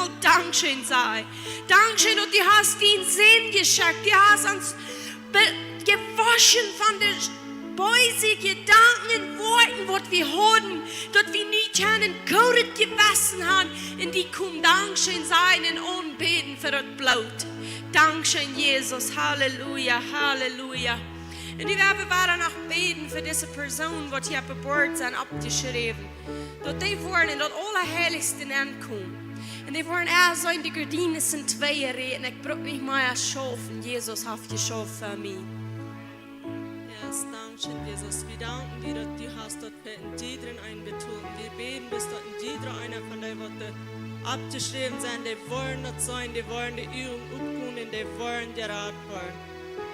einmal Dankeschön sagen. Dankeschön, und du hast den Sinn geschenkt. Du hast uns gewaschen von den bösen Gedanken und Worten, was wir haben, dass wir nicht einen gutes Gewissen haben. Und die kommen Dankeschön sein und anbeten für das Blut. Dankeschön, Jesus. Halleluja, Halleluja. Und ich werde noch beten für diese Person, die hier geboren sind, abgeschrieben. Dass die wollen in das Allerheiligste ankommen. Und die wollen erst so in die Gardinen sind zwei reden. Ich brauche nicht mehr schaffen. Jesus hat geschaffen für mich. Yes, Dankeschön, Jesus. Wir danken dir, dass du hast dort in jedem einen betont. Wir beten, bis dort in jeder einer von den Worten abgeschrieben sind. Die wollen das sein, die wollen die Übung aufkunden, die wollen die Rat wollen.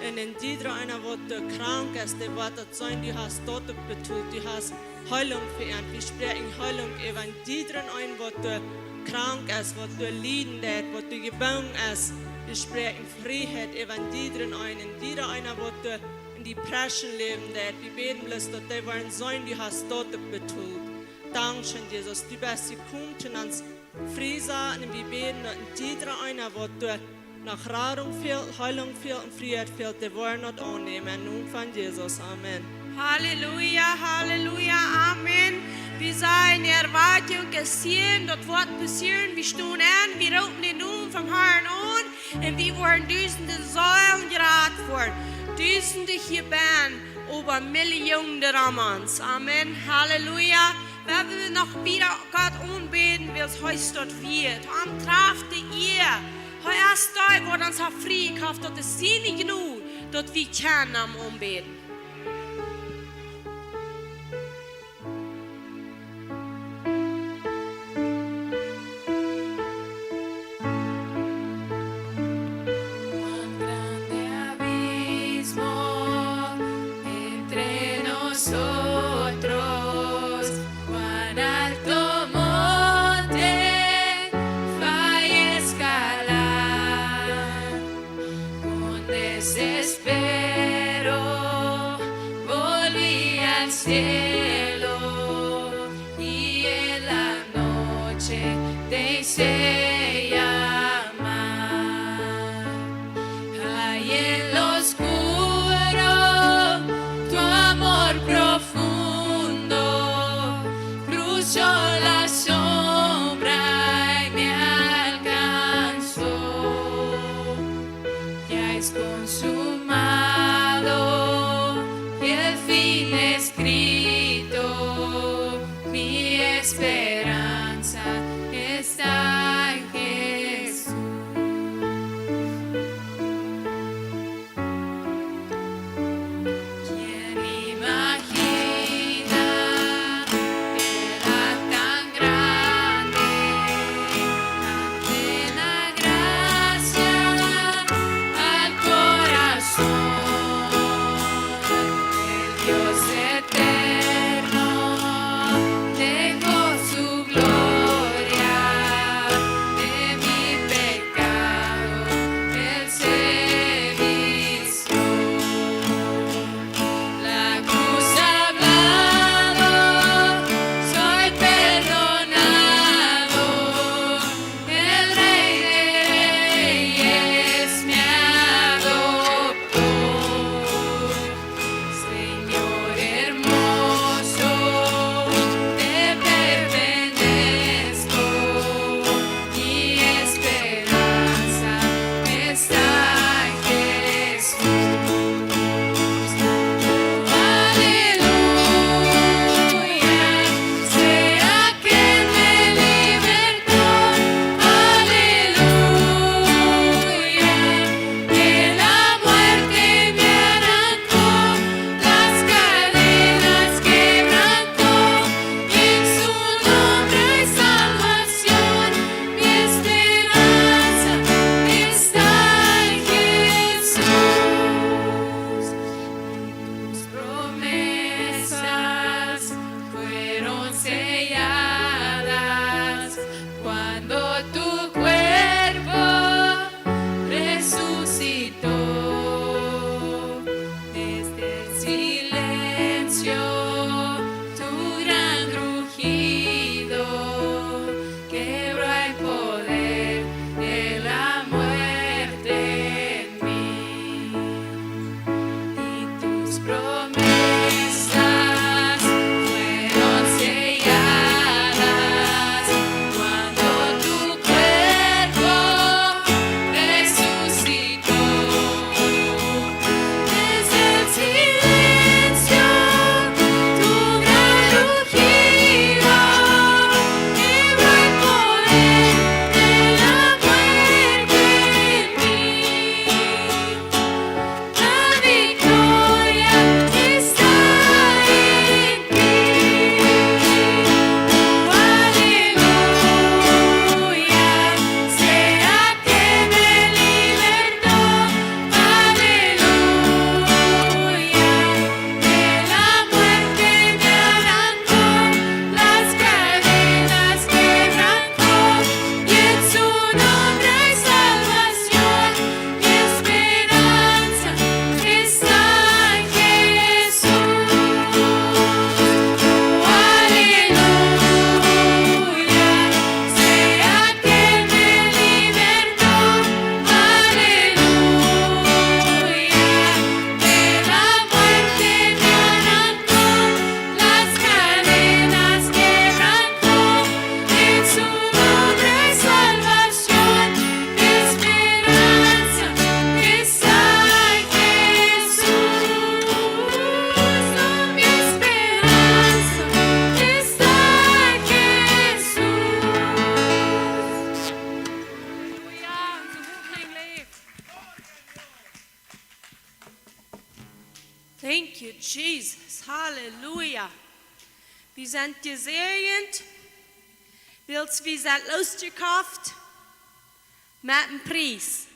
Und in jeder einer, wo du krank ist, der wird das sein, du hast dort betont, du hast Heilung verehrt. Wir sprechen Heilung über jeder einen, wo du krank ist, wo du leiden hast, wo du gebunden ist. Wir sprechen Freiheit über jeder einen, jeder einer, wo du in die Preschen leben hast. Wir beten bloß, dass die wollen sein, du hast dort betont. Dankeschön, Jesus, du bist gekommen und uns frei sein, und wir beten, dass jeder einer, wo du nach Radung fehlt, Heilung fehlt und Freiheit fehlt, die wollen nicht annehmen. Nun von Jesus. Amen. Halleluja, Halleluja, Amen. Wir seien in Erwartung gesehen, das wird passieren. Wir stehen an, wir rufen den Namen vom Herrn an, und wir wollen Dutzende Säulen geraten worden. Dutzende Gebeten über Millionen Ramans. Amen. Halleluja. Wenn wir noch wieder Gott anbeten, wie es heute dort wird. Am trafte ihr. Erst da, wo uns har frikraft, att det är inte nog, att vi kan am ombeden. Esperanza está en Thank you, Jesus. Halleluja. Wir sind gesegnet. Wir sind losgekauft mit einem Preis.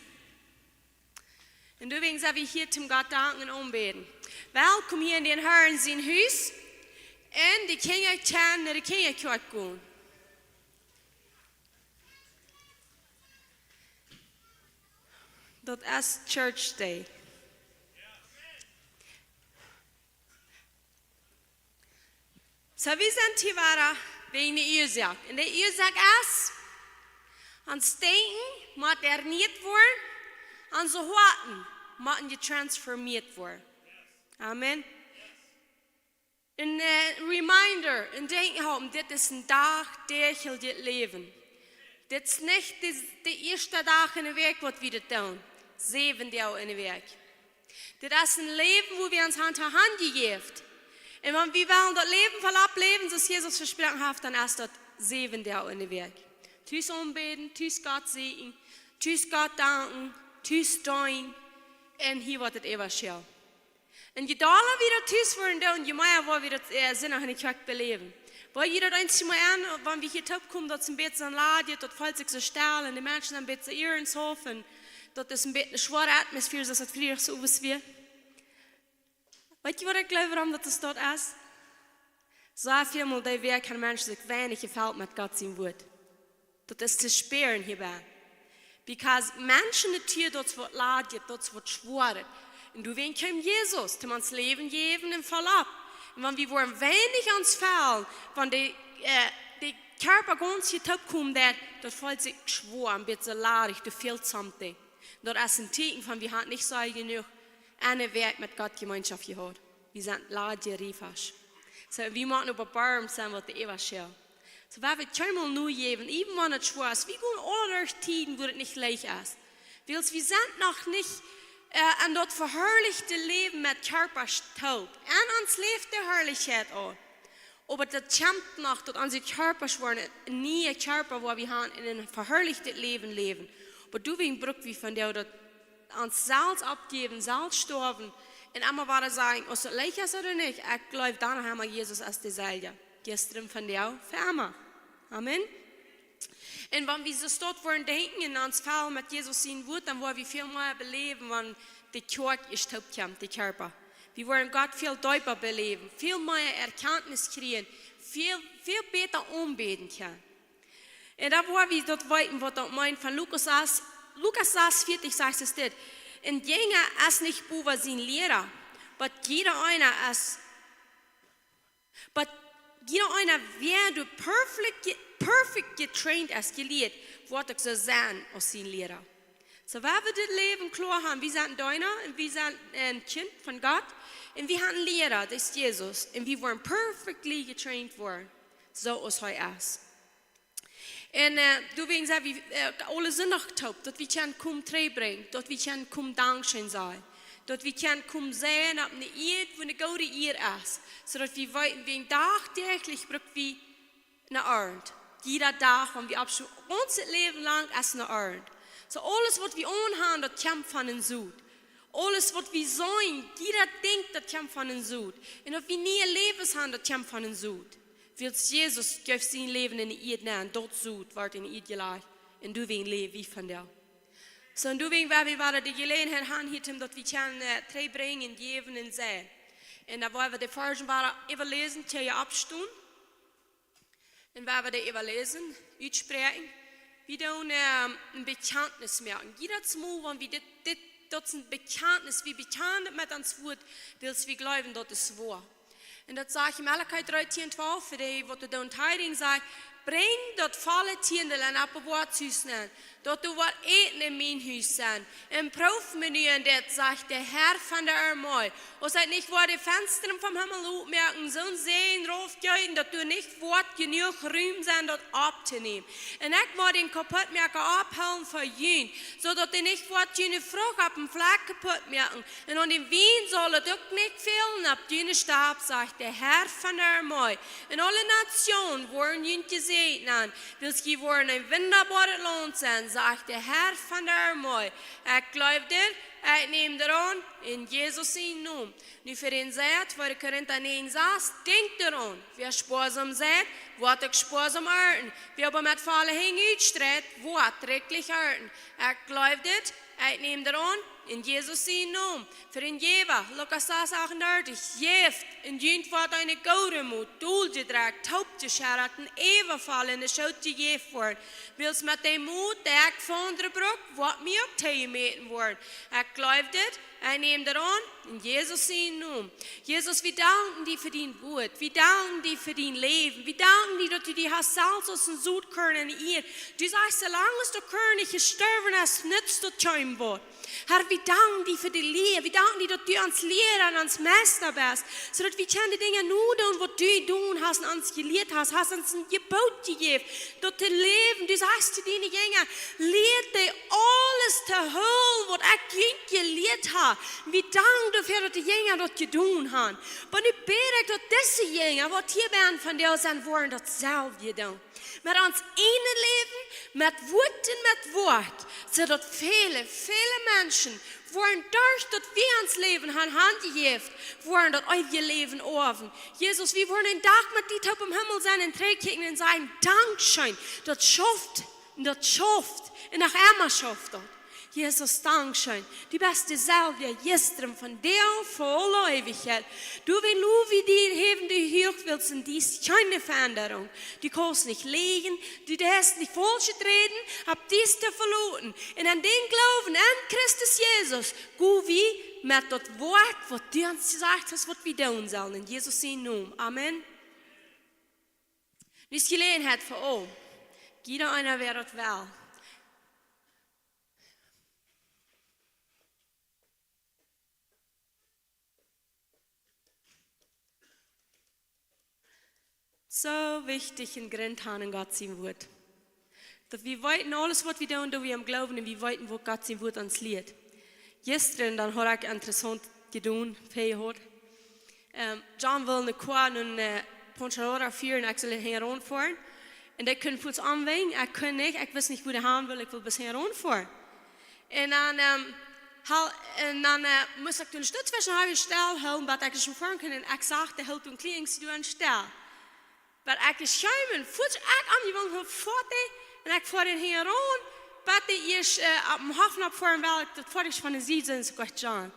Und übrigens habe ich hier zum Gott danken und anbeten. Welkom hier in den Herrn zijn huis. En die Kinder gaan naar de kinderkerk gaan. Dat is Church Day. So, wir sind hier weiter wegen der Ursache. Und die Ursache ist, ans Denken muss erneuert werden, ans Horten muss getransformiert werden. Amen. Een reminder, een denken houden, dit is een dag dagelijks leven. Dit is niet de eerste dag in de week wat we dit doen. 7 dagen in de week. Dit is een leven waar we ons hand aan hand gegeven. En wenn wir wollen das Leben voll ableben, das Jesus versprochen hat, dann ist das 7 Tage in der Weg. Tschüss anbeten, tschüss Gott segnen, tschüss Gott danken, tschüss dein, und hier wird es ewig schön. Und je daler wieder tschüss werden, und je mehr wollen wir das Sinn auch in der Kirche beleben. Weil jeder eins mal an, wenn wir hier top kommen, dort zum Bett sein Laden, dort fällt sich so stellen, die Menschen am Bett so ihrens hoffen, dort ist ein Bett eine schwere Atmosphäre, das hat früher so was wie. Weet je wat ik geloof waarom dat is dort is? So viel mal die Weg kann Menschen sich wenig gefällt mit Gott sein Wort. Das ist zu spüren hierbei. Because Menschen die dort wird laden, dort wird schworen. Und du wen kommt Jesus, der uns Leben geben im Fall ab. Und wenn wir wollen wenig ans Fall, wenn die Körper ganz hier top kommt, dort fällt sich schwor, ein bisschen ladig, du fehlt something. Dort ist ein Ticken von wir haben nicht so genug. Eine Werk mit Gott Gemeinschaft gehabt. Wir sind ladige Riefasch. So, wir machen über Baum sein, was der ewig schön. So, wenn wir einmal nur geben, eben wenn es schwer ist, wir gehen alle durch Tiden, wo es nicht leicht ist. Weil wir sind noch nicht an das verherrlichte Leben mit Körper taub. Und uns lebt der Herrlichkeit auch. Aber das kämpft noch, dass unsere Körper schwören, nie ein Körper, wo wir haben, in ein verherrlichtes Leben leben. Aber du wegen Brück wie von der, ans Salz abgeben, Salz sterben und einmal weiter sagen, ob es leicht ist oder nicht, ich glaube, dann haben wir Jesus als die Seele. Gestern von der für immer. Amen. Und wenn wir so dort wollen denken in uns Fall mit Jesus sein wird, dann wollen wir viel mehr beleben, wenn die Kirche ist taub kommt, die Körper. Wir wollen Gott viel deutlicher beleben, viel mehr Erkenntnis kriegen, viel besser anbeten können. Und da wollen wir dort weiten, was dort meint von Lukas 40 sagt es dit. En jeder is niet boven zijn leraar, but jeder einer wer du perfect getraint ist, gelehrt, wird auch so sein als sein Lehrer. So, wenn wir das Leben klar haben, wir sind Deiner und wir sind ein Kind von Gott und wir haben einen Lehrer, das ist Jesus, und wir wollen perfectly getraint worden, so als er ist. En du wegen sagen, wir alle sind noch taub, dass wir können kommen bringen, dass wir können kommen Dankeschön sein, dass wir können kommen sehen, ob eine Eid, wo eine gute Eid ist, so dass wir wegen tagtäglich brauchen wir eine Ernte. Jeder Tag, wenn wir abschließen, unser Leben lang ist eine Ernte. So alles, was wir anhaben, das kommt von den Süd. Alles, was wir sein, jeder denkt, das kommt von den Süd. Und ob wir nie ein Leben haben, das kommt von den Süd. Weil Jesus gibt sein Leben in die Erde nehmen, dort Süd wird in die Erde gelegt. Und du willst leben wie von dir. So, und du willst, weil wir weiter die Gelegenheit haben, hier, dass wir können drei bringen, geben und sehen. Und da wollen wir die Versen weiter überlesen, die ihr abstehen. Und wenn wir die überlesen, aussprechen, wir tun ein Bekenntnis merken. Jedes Mal, wenn wir das ein Bekenntnis, wir bekennen mit uns Wort, weil wir glauben, dass es wahr. Und das sage ich in Malachi 3:12, für die, die da in Heiligen sagen, bring dort volle Tiere in ein Wort nehmen, dort du wat eten in mein Haus sein. Im Proofmenü, und das sagt der Herr von der Armee. Und sagt nicht, wo die Fenster vom Himmel aufmerken, so sehen, raufgehen, dass du nicht Wort genug Raum sein, dort abzunehmen. Und ich muss den Kaputtmerker abhauen für ihn, so dass die nicht Wort jene Frucht ab dem Fleck kaputt merken. Und an dem Wien soll es doch nicht fehlen, ab jene Stab, sagt der Herr von der Armee. Und alle Nationen wollen ihn gesegnet, weil sie wollen ein wunderbares Lohn sein, sagt der Herr von der Armee. Ich glaube dir, ik neem eraan, in Jezus zijn naam. Nu voor een zegt, 2 Korinther 9 zegt, denk eraan. Wie sparsam zegt, wordt ook sparsam eten. Wie aber met vallen heen uitstredt, wordt rechtlich eten. Ik geloof dit, ik neem eraan, in Jezus zijn naam. Voor een jever, Lukas 6:38, geeft in dient wordt een gouden moed, doeltje draagt, taubtje scherrat, een evenvallen, een schoutje geeft wordt. Wils met de moed, die ik van andere brok, wordt mij ook tegenmeten worden. Ik geloof dit, ik neem eraan, in Jezus zijn naam. Jezus, we danken die voor die woord, we danken die voor die leven, we danken die dat u die hast zelfs als een zoetkern in eer. Du sagst, zolang als de kern niet gestorven is, nützt dat kein woord. Herr, we danken die voor die leer, we danken die dat du ons leraar en ons meester bist, zodat we kunnen dingen nu doen wat du doen hast en ons geleerd hast ons een gebod gegeven, dat te leven, du sagst zu die dingen, leer die alles te hul, wat ik je geleerd heb. We danken dafür, dat de dingen dat gedaan hebben. Maar nu bid ik dat deze dingen, wat hier ben van jou zijn worden, datzelfde doen. Met ons ene leven, met woord en met woord, zodat vele mensen worden durch dat we ons leven aan hand gegeven, worden dat uit je leven over. Jezus, we worden een dag met die op im Himmel zijn en terugkijken en zeggen, dankschön, dat schafft, en nach immer schafft dat. Jesus, dankschön. Du bist dezelfde gisteren van deel voor alle eeuwigheid. Du wil nu wie die hevende Hürg willst in dies keine Veränderung. Du kannst nicht liegen, du darfst nicht falsch treten, hab dies te verloren. En aan den Glauben an Christus Jesus, go wie met dat woord wat du ons gesagt hast, wat we doen sollen. In Jesus zijn naam. Amen. Nu is gelegenheid voor al. Jeder einer wer dat wel. So wichtig in Grund haben in Gott sein Wort. Dass wir weiten alles, was wir tun, dass wir am Glauben und wir weiten, wo Gott sein Wort uns lehrt. Gestern dann habe ich interessant getan, viel John will eine Quad und Ponchadora führen, ich soll heranfahren. Und die können uns anwenden, ich kann nicht, ich weiß nicht, wo der haben will, ich will bis heranfahren. Und dann muss ich den Stützwäsche haben, stellen, weil ich schon fahren kann. Und ich sagte, halt den Klingst du an Stell. Maar ik is schuimen, voet ik aan die wang voeten en ik voor den hier aan, wat die is op een haven op voor een wel, dat voor ik van de zee zijn, zo kort John.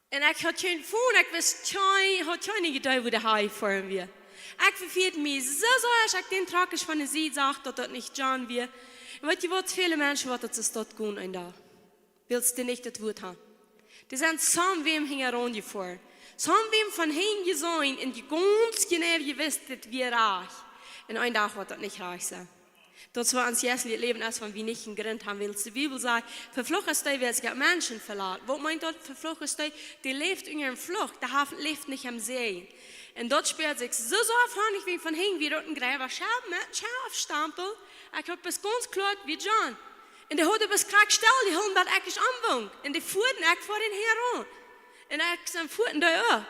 En ik had geen voen, ik wist geen gedacht hoe de haai voor hem weer. Ik verveerde me zo als ik den trage van de zee zag, dat dat niet John weer. En weet je wat, vele mensen wat het is dat doen en daar. Willst du nicht das Wort haben? Die sind samen wem hier aan je voor. Samen wem van heen gezien en je ganz genau gewusst, dat wir reich. En een dag wordt dat niet reich zijn. Dat we ons jeslid leven als van wie niet een grond haben willst. De Bibel sagt, vervlogen ist der, wer sich Menschen verlaat. Wat meint dat? Vervlogen ist der, die leeft in een vlucht, der leeft nicht am See. En dat speelt zich zo afhankelijk wie van heen, wie dat een grijver schafstempel. Ik heb het ganz klar wie John. En die hadden best krak stel, die hadden dat echt aanwong. En die voerden echt voor den Heer aan. En ik zijn voeten daar ook.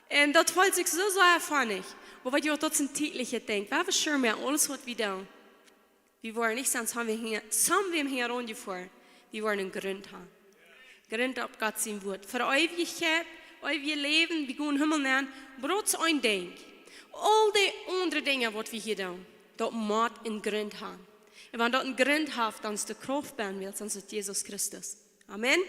En dat voelt zich zo erfahrlich. Maar wat je ook tot zijn tijdliche denkt, waar we schön meer alles wat we doen. We worden niet samen wem hier rondgevoerd. We worden een grond hebben. Grond op God zijn woord. Voor eeuwigheid, eeuwig leven, we gaan Himmel nemen. Maar dat is één ding. Al die andere dingen wat we hier doen, dat moet een grond hebben. En wanneer dat een grond heeft, dan is de kracht bij ons, dan is het Jezus Christus. Amen.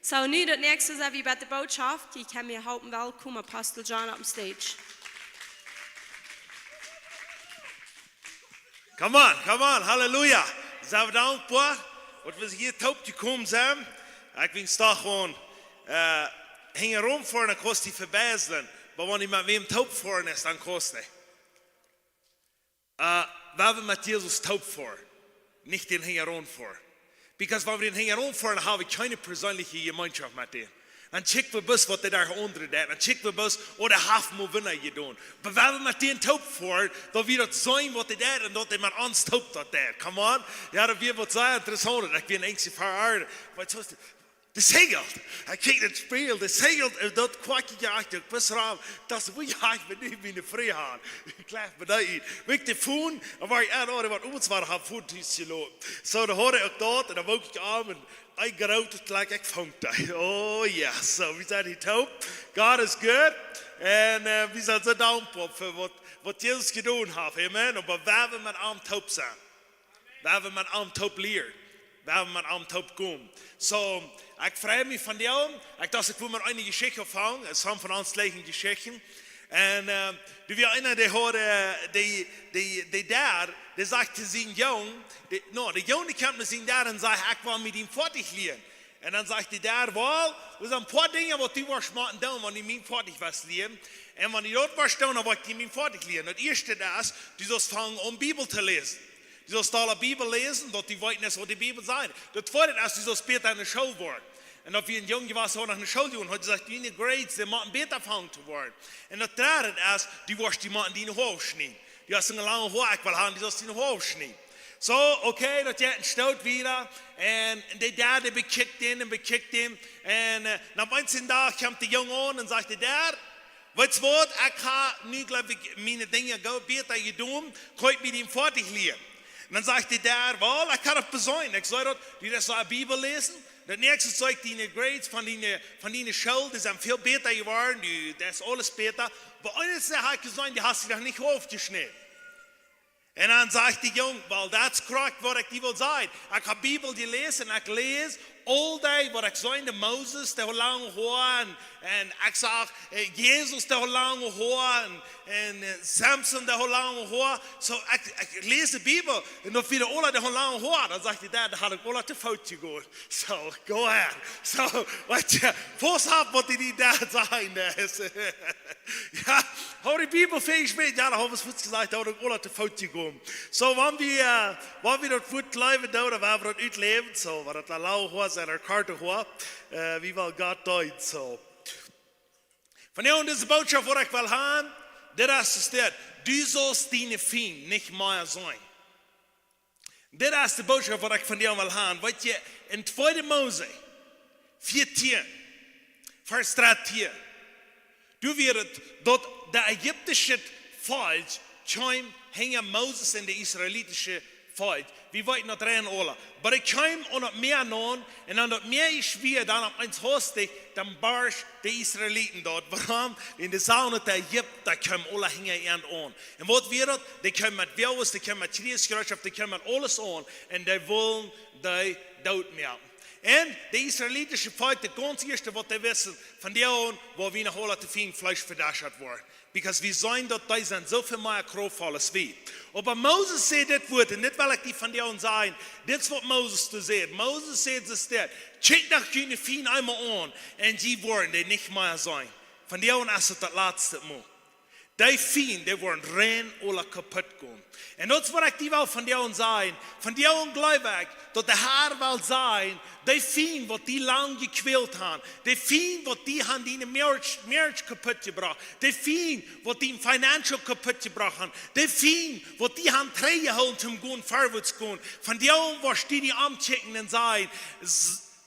So, nu dat nächste is wie bij de boodschap. Ik heb me helpen welkom, Apostel John op stage. Come on, hallelujah. Zijn we dankbaar wat we hier top gekomen zijn. Ik ben toch gewoon hingen rond voor een kost die verbijzelen. Maar wanneer met wem top voor is, dan kost hij. Waar we met Jezus top voor, niet den hingen rond voor. Because wenn wir den hängen rumfahren, haben wir keine persönliche Gemeinschaft mit denen. Dann checken wir bis, was die da unter der, dann checken wir bis, oder haben wir Winner getan. Aber wenn wir mit denen taub fahren, dann wird das sein, was die da, und dass die mit uns taub dort da. Come on. Ja, das wird was sehr interessant. Ich bin eigentlich verärgert. Das segelt. Hij kijkt het speel. Dat segelt. Dat kwakje jaagt. Bis raam. Dat is wie jaagt met nu mijn vrijheid. Ik blijf bij dat in. Weet je, voen. En waar ik aan hoorde wat ons waren. Heb voet iets gelopen. Zo, dan hoorde ik dat. En dan woog ik aan. En ik gerouwd het gelijk. Ik vond dat. Oh ja. Zo, we zijn niet hoop. God is good. En we zijn zo dankbaar voor wat Jezus gedaan heeft. Amen. Maar we hebben met arm top zijn. We hebben met arm top leer. We hebben met arm top komen. Zo, ik vrij me van jou. Ik dacht, ik wil maar een geschichte vangen. Het zijn van ons liggen geschichten. En du weer einer, die hoorde, die daar, die zegt te zijn jong. De jongen komt met zijn daar en zegt, ik wil met hem fertig leren. En dan zegt die daar, wel, er zijn een paar dingen wat die was maken doen, wanneer mijn fertig was leren. En wanneer dat was doen, dan wil ik mijn fertig leren. Het eerste is, du sollst fangen om Bibel te lezen. Du sollst alle Bibel lesen, dat die weten wat die Bibel sagt. Das zweite ist, du sollst später in der Schule werden. Und ob wir ein Junge war, so nach der Schule gehen, hat gesagt, die Grades, die machen besser fangen zu werden. Und das dritte ist, die wirst die machen, die in den Hof schneiden. Die hast eine lange Haare, ich will haben, die sollst in den Hof schneiden. So, okay, das geht ein Stout wieder. Und der Dad, bekickt den und bekickt den. Und nach 19 Tagen kommt der Junge an und sagt, Dad, weißt du was, ich habe nie, glaube ich, meine Dinge besser getan, kann ich mit ihm fertig lernen. Und dann sagte der, well, ich kann das besäumen. Ich sage, die das so eine Bibel lesen. Das nächste zeigt die Grades von deiner Schule, die sind viel besser geworden, das ist alles besser. Aber eines der hat gesagt, die hast du doch nicht aufgeschnitten. Und dann sagt die Junge, well, that's correct, was ich will sagen. Ich habe die Bibel gelesen, ich lese all day, was ich sage, Moses, der hat lange Haare, und ich sage, Jesus, der hat lange Haare, und Samson, der hat lange Haare. So, ich lese die Bibel, und noch viele alle, der hat lange Haare. Dann sagt die Dad, da hat ich alle zu Fout gegangen. So, go ahead. So, weißt du, was hat, was die Dad sagen? Ja, hou die Bibel fähig mit, ja, da haben wir es gesagt, da hat ich alle zu Fout gegangen. So, wenn wir das gut bleiben, da werden wir das ausleben, so, weil das lange Haare zijn er karte hoor, wie wel God doet zo. Van jou deze boodschap wat ik wil hebben, dit is het. Du sollst deine Fient nicht mehr sein. Dit is de boodschap wat ik van jou wil hebben. Weet je, in 2 Mose 14, vers 13, du wirst dat de Ägyptische Volk kwam, hingen Moses en de Israelitische Volk. Wie weten dat rein alle. Maar ik kwam aan het meer aan, en aan het meer is schwer, dan op eens hostig, dan barsch de Israëlieten dort. Waarom? In de zone der Egypten, daar kwamen alle hingen aan. En wat weer dat? Die kwamen met wildes, die kwamen met kriesgerechtschap, die kwamen met alles aan. En die willen die dood maken. En de Israëlitische volk, de ganz eerste wat die wissen, van die aan, waar we nog alle te veel vlees verdacht worden. Because we zijn dat die zijn zoveel meer krachtvoll als we. Aber Moses zei dit woord, en dit wil ik die van jou zeggen, dit is wat Moses te zeggen. Moses zei dus dit, check nach jullie Fient einmal aan, en die worden die niet meer zijn. Van jou is het laatste mal. Die Fient, die worden rein oder kaputt gaan. En dat is wat ik die wil van jou zeggen. Van jou geloof ik, dat de Heer wil zijn, die Fient wat die lang gekweld hebben. Die Fient wat die haben die marriage kaputt gebracht. Die Fient wat die financial kaputt gebracht hebben. Die Fient wat die haben trein gehouden om gaan vorwärts gaan. Van jou was die aanchecken en zeggen,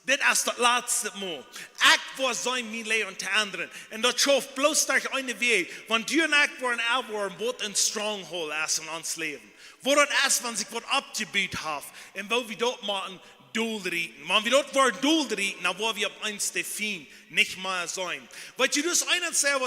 dit is het laatste mal. Ik wil zijn mijn leven te anderen. En dat schoof bloos durch eine weg. Want du en ik worden elwaar wat een stronghold is in ons leven. Wat het is, wanneer ik wat abgebuut heb. En wat we dat maken, doelrichten. Wanneer we dat worden doelrichten, dan worden we op eens de Fient nicht mehr sein. Wat je dus eines zeggen,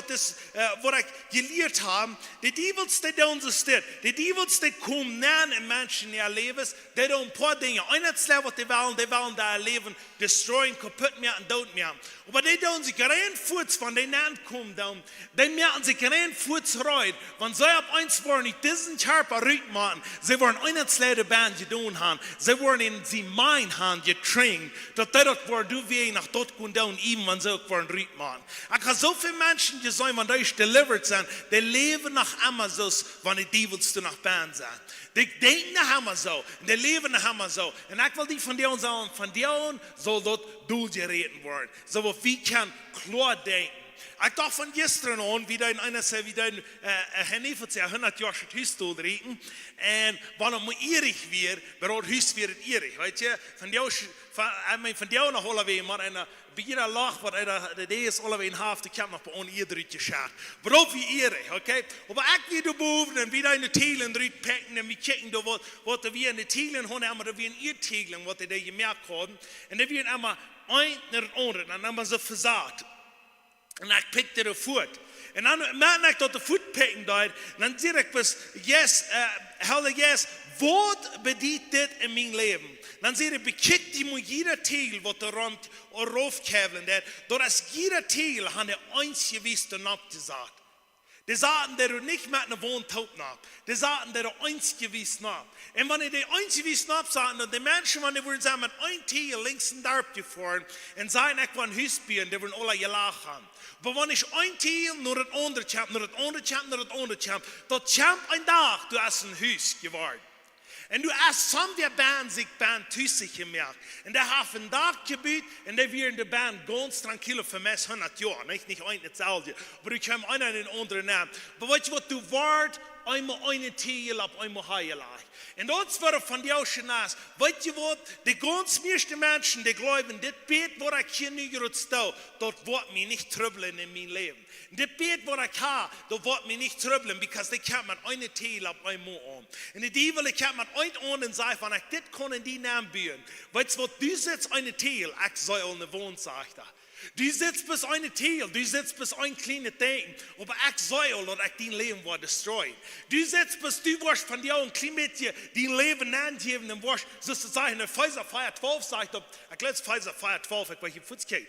wat ik geleerd heb, de dievelste doen ze dit. De dievelste komen naar in mensen in je leven, die doen een paar dingen. Eines zeggen wat die willen daar leven destroyen, kaputt maken, dood maken. Maar die doen zich geen voets van die naam komen doen. Die maken zich geen voets ruit. Want zij op eens worden niet diesen Körper ruit maken. Ze worden eines de band gedaan hebben. Ze worden in zijn mind hebben getraind. Dat die dat worden doen wie nach dort kunnen doen, even wanneer ze ook worden ruit maken. Ik heb zoveel mensen gezien, wanneer die delivered zijn, die leven nach Amazos, wanneer die dievelste nach band zijn. Die denken nach Amazon, die leven nach Amazon. En ik wil die van die zeggen, van die zal dat doel gereden worden. Zodat we kan klar denken. Ich dachte von gestern an, wie dein einer sagt, wie dein Handy für 100 Jahre Hüst reden, und wenn er mal erig wird, bereit Hüst wird erig, weißt du? Von der nach Holloway, man einer, bei jeder Lach, was der ist Holloway in Haft, ich habe noch bei uns erig geschaut. Bereit wie erig, okay? Aber ich wie du boven, und wie deine Teilen drin packen, und wir checken, was wir in den Teilen haben, aber wir in ihr Teilen, was die da gemerkt haben, und dann werden einmal ein naar het andere, dan hebben ze verzaad. En ik pikte de voet. En dan merk ik dat de voet pikken daar, dan zie ik dus, yes, yes, wat bedient dit in mijn leven? Dan zie ik, bekijk die moet jeder teel wat er rond roofkevelen dat, dat is jeder teel aan de eensgewiste napgezet. Die zaten der nicht mit einer Wohntaub nach. Die zaten der eensgewies nach. Und wenn die eensgewies nach zaten, dann die Menschen, wenn die würden sagen, mit ein Tier links und da gefahren, und sagen, ich war ein Hüsbier, die würden alle gelacht haben. Aber wenn ich ein Tier nur das andere champ, nur das andere champ, nur das andere champ, dort champ ein Tag, du hast ein Hüs geworden. Und du hast some der Band sich Band tüssig gemerkt. Und der hat ein Tag gebiet, und der wir in der Band ganz tranquil für mich 100 Jahre, nicht ein Zahl, aber ich komme einer in den anderen Namen. Aber weißt du, was du warst, einmal eine Tier, einmal heilig. Und das wird von dir auch schon aus. Weißt du was, die ganz meisten Menschen, die glauben, das Bett, wo ich hier nicht stehe, dort wird mich nicht trübeln in meinem Leben. Das Bett, wo ich habe, dort wird mich nicht trübeln, weil ich kann mit einer Tier auf einmal an. Und die Diebel, ich kann mit einem an und sagen, wenn ich das kann in die Namen bühen. Weißt du was, du sitzt eine Tier, ich soll eine Wohnung, sagt er. Du sitzt bis eine Tier, du sitzt bis ein kleines Ding, aber ich soll oder ich dein Leben war destroyed. Du sitzt bis du warst von dir ein klein bisschen dein Leben angeben und warst sozusagen in Pfizer Feier 12 sagt, ich glaube Pfizer Feier 12, ich war hier Futzkirch,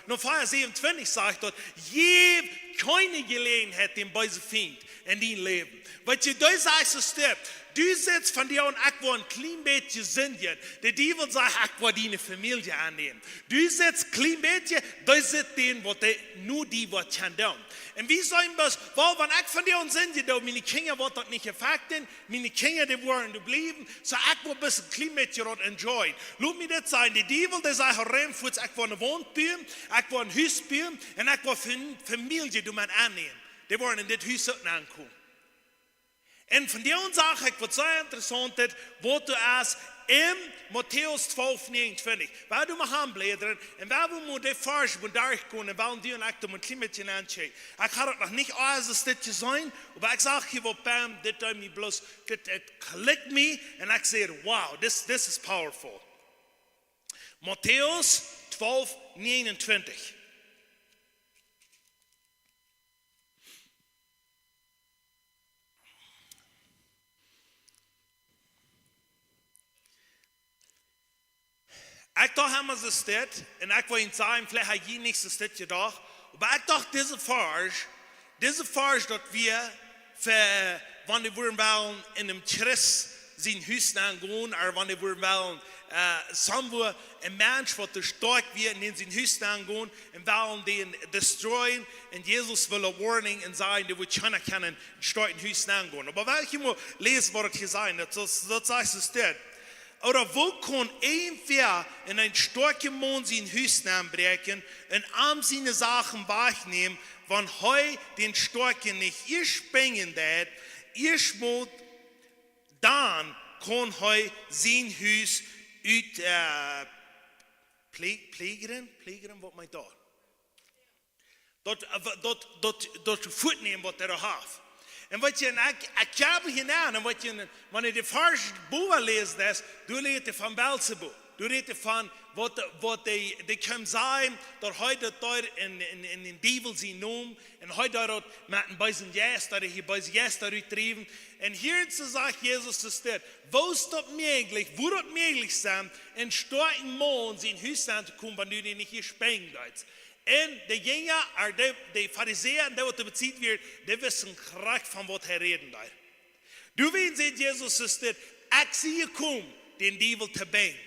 nur Feier 27 sagt dort, je keine Gelegenheit dem bösen Fient in dein Leben. Weil du sagst es stirbt. Du sitzt von dir und ich war ein klein bisschen Sündchen. Der Teufel sagt, ich war deine Familie annehmen. Du sitzt klein bisschen, da sitzt den, was nur die, was kann tun. Und wie sollen wir das, weil wenn ich von dir und Sündchen, meine Kinder wird das nicht effekten, meine Kinder, die wollen bleiben, so ich war ein bisschen klein bisschen das enjoyen. Lass mich das sagen, der Teufel, der sagt, ich war eine Wohnbühne, ich war ein Hausbühne, und ich war Familie, die man annehmen. Die wollen in das Haus ankommen. Und von der Sache, was sehr interessant ist, wo du es in Matthäus 12, 29, weil du mal haben, und weil wir die Farsch und durchgehen, und weil die und ich da mit Klimatchen anschauen. Ich habe noch nicht alles, das zu sein, aber ich sage hier, bam, das tut mir bloß, das klickt mich, und ich sehe, wow, this is powerful. Matthäus 12, 29. Ich dachte, haben wir es das, und ich wollte Ihnen sagen, vielleicht habe ich nicht das gedacht, aber ich dachte, diese Farge, dass wir, wenn wir wollen, in einem Christ sein Haus angehen, oder wenn wir wollen, somewhere ein Mensch, der stark wird, in sein Haus angehen, und wollen den destroyen, und Jesus will eine Warning und sagen, der wird keiner können, stark in Haus angehen. Aber wenn ich mal lese, was hier sein, das heißt es das. Oder wo kann wer in ein starker Mond sein Haus anbrechen und am seine Sachen wahrnehmen, wenn heu den Starken nicht ihr springen wird, ihr schmut, dann kann heu sein Haus pflegen, was meint da? Dort fortnehmen, was der hat. Und wat je, ik heb gedaan, en wat je, wanneer je de first boek leest, du leest van Belzebub. Du leest van wat die kan zijn, dat heute dort in den Teufel zijn noem, en heute dort met een beetje jes, dat hij bij jes daaruit drijven. En hier zegt Jezus is dit, wo is dat mogelijk, wo dat mogelijk zijn, in starken Mond zijn huis aan te komen, wanneer die niet hier springen gaat. En de Jünger, de Pharisäer, die wat bezieht wird, die wissen korrekt von was er reden da. Du willst sehen, Jesus ist das, ich sehe kaum, den Teufel zu bringen.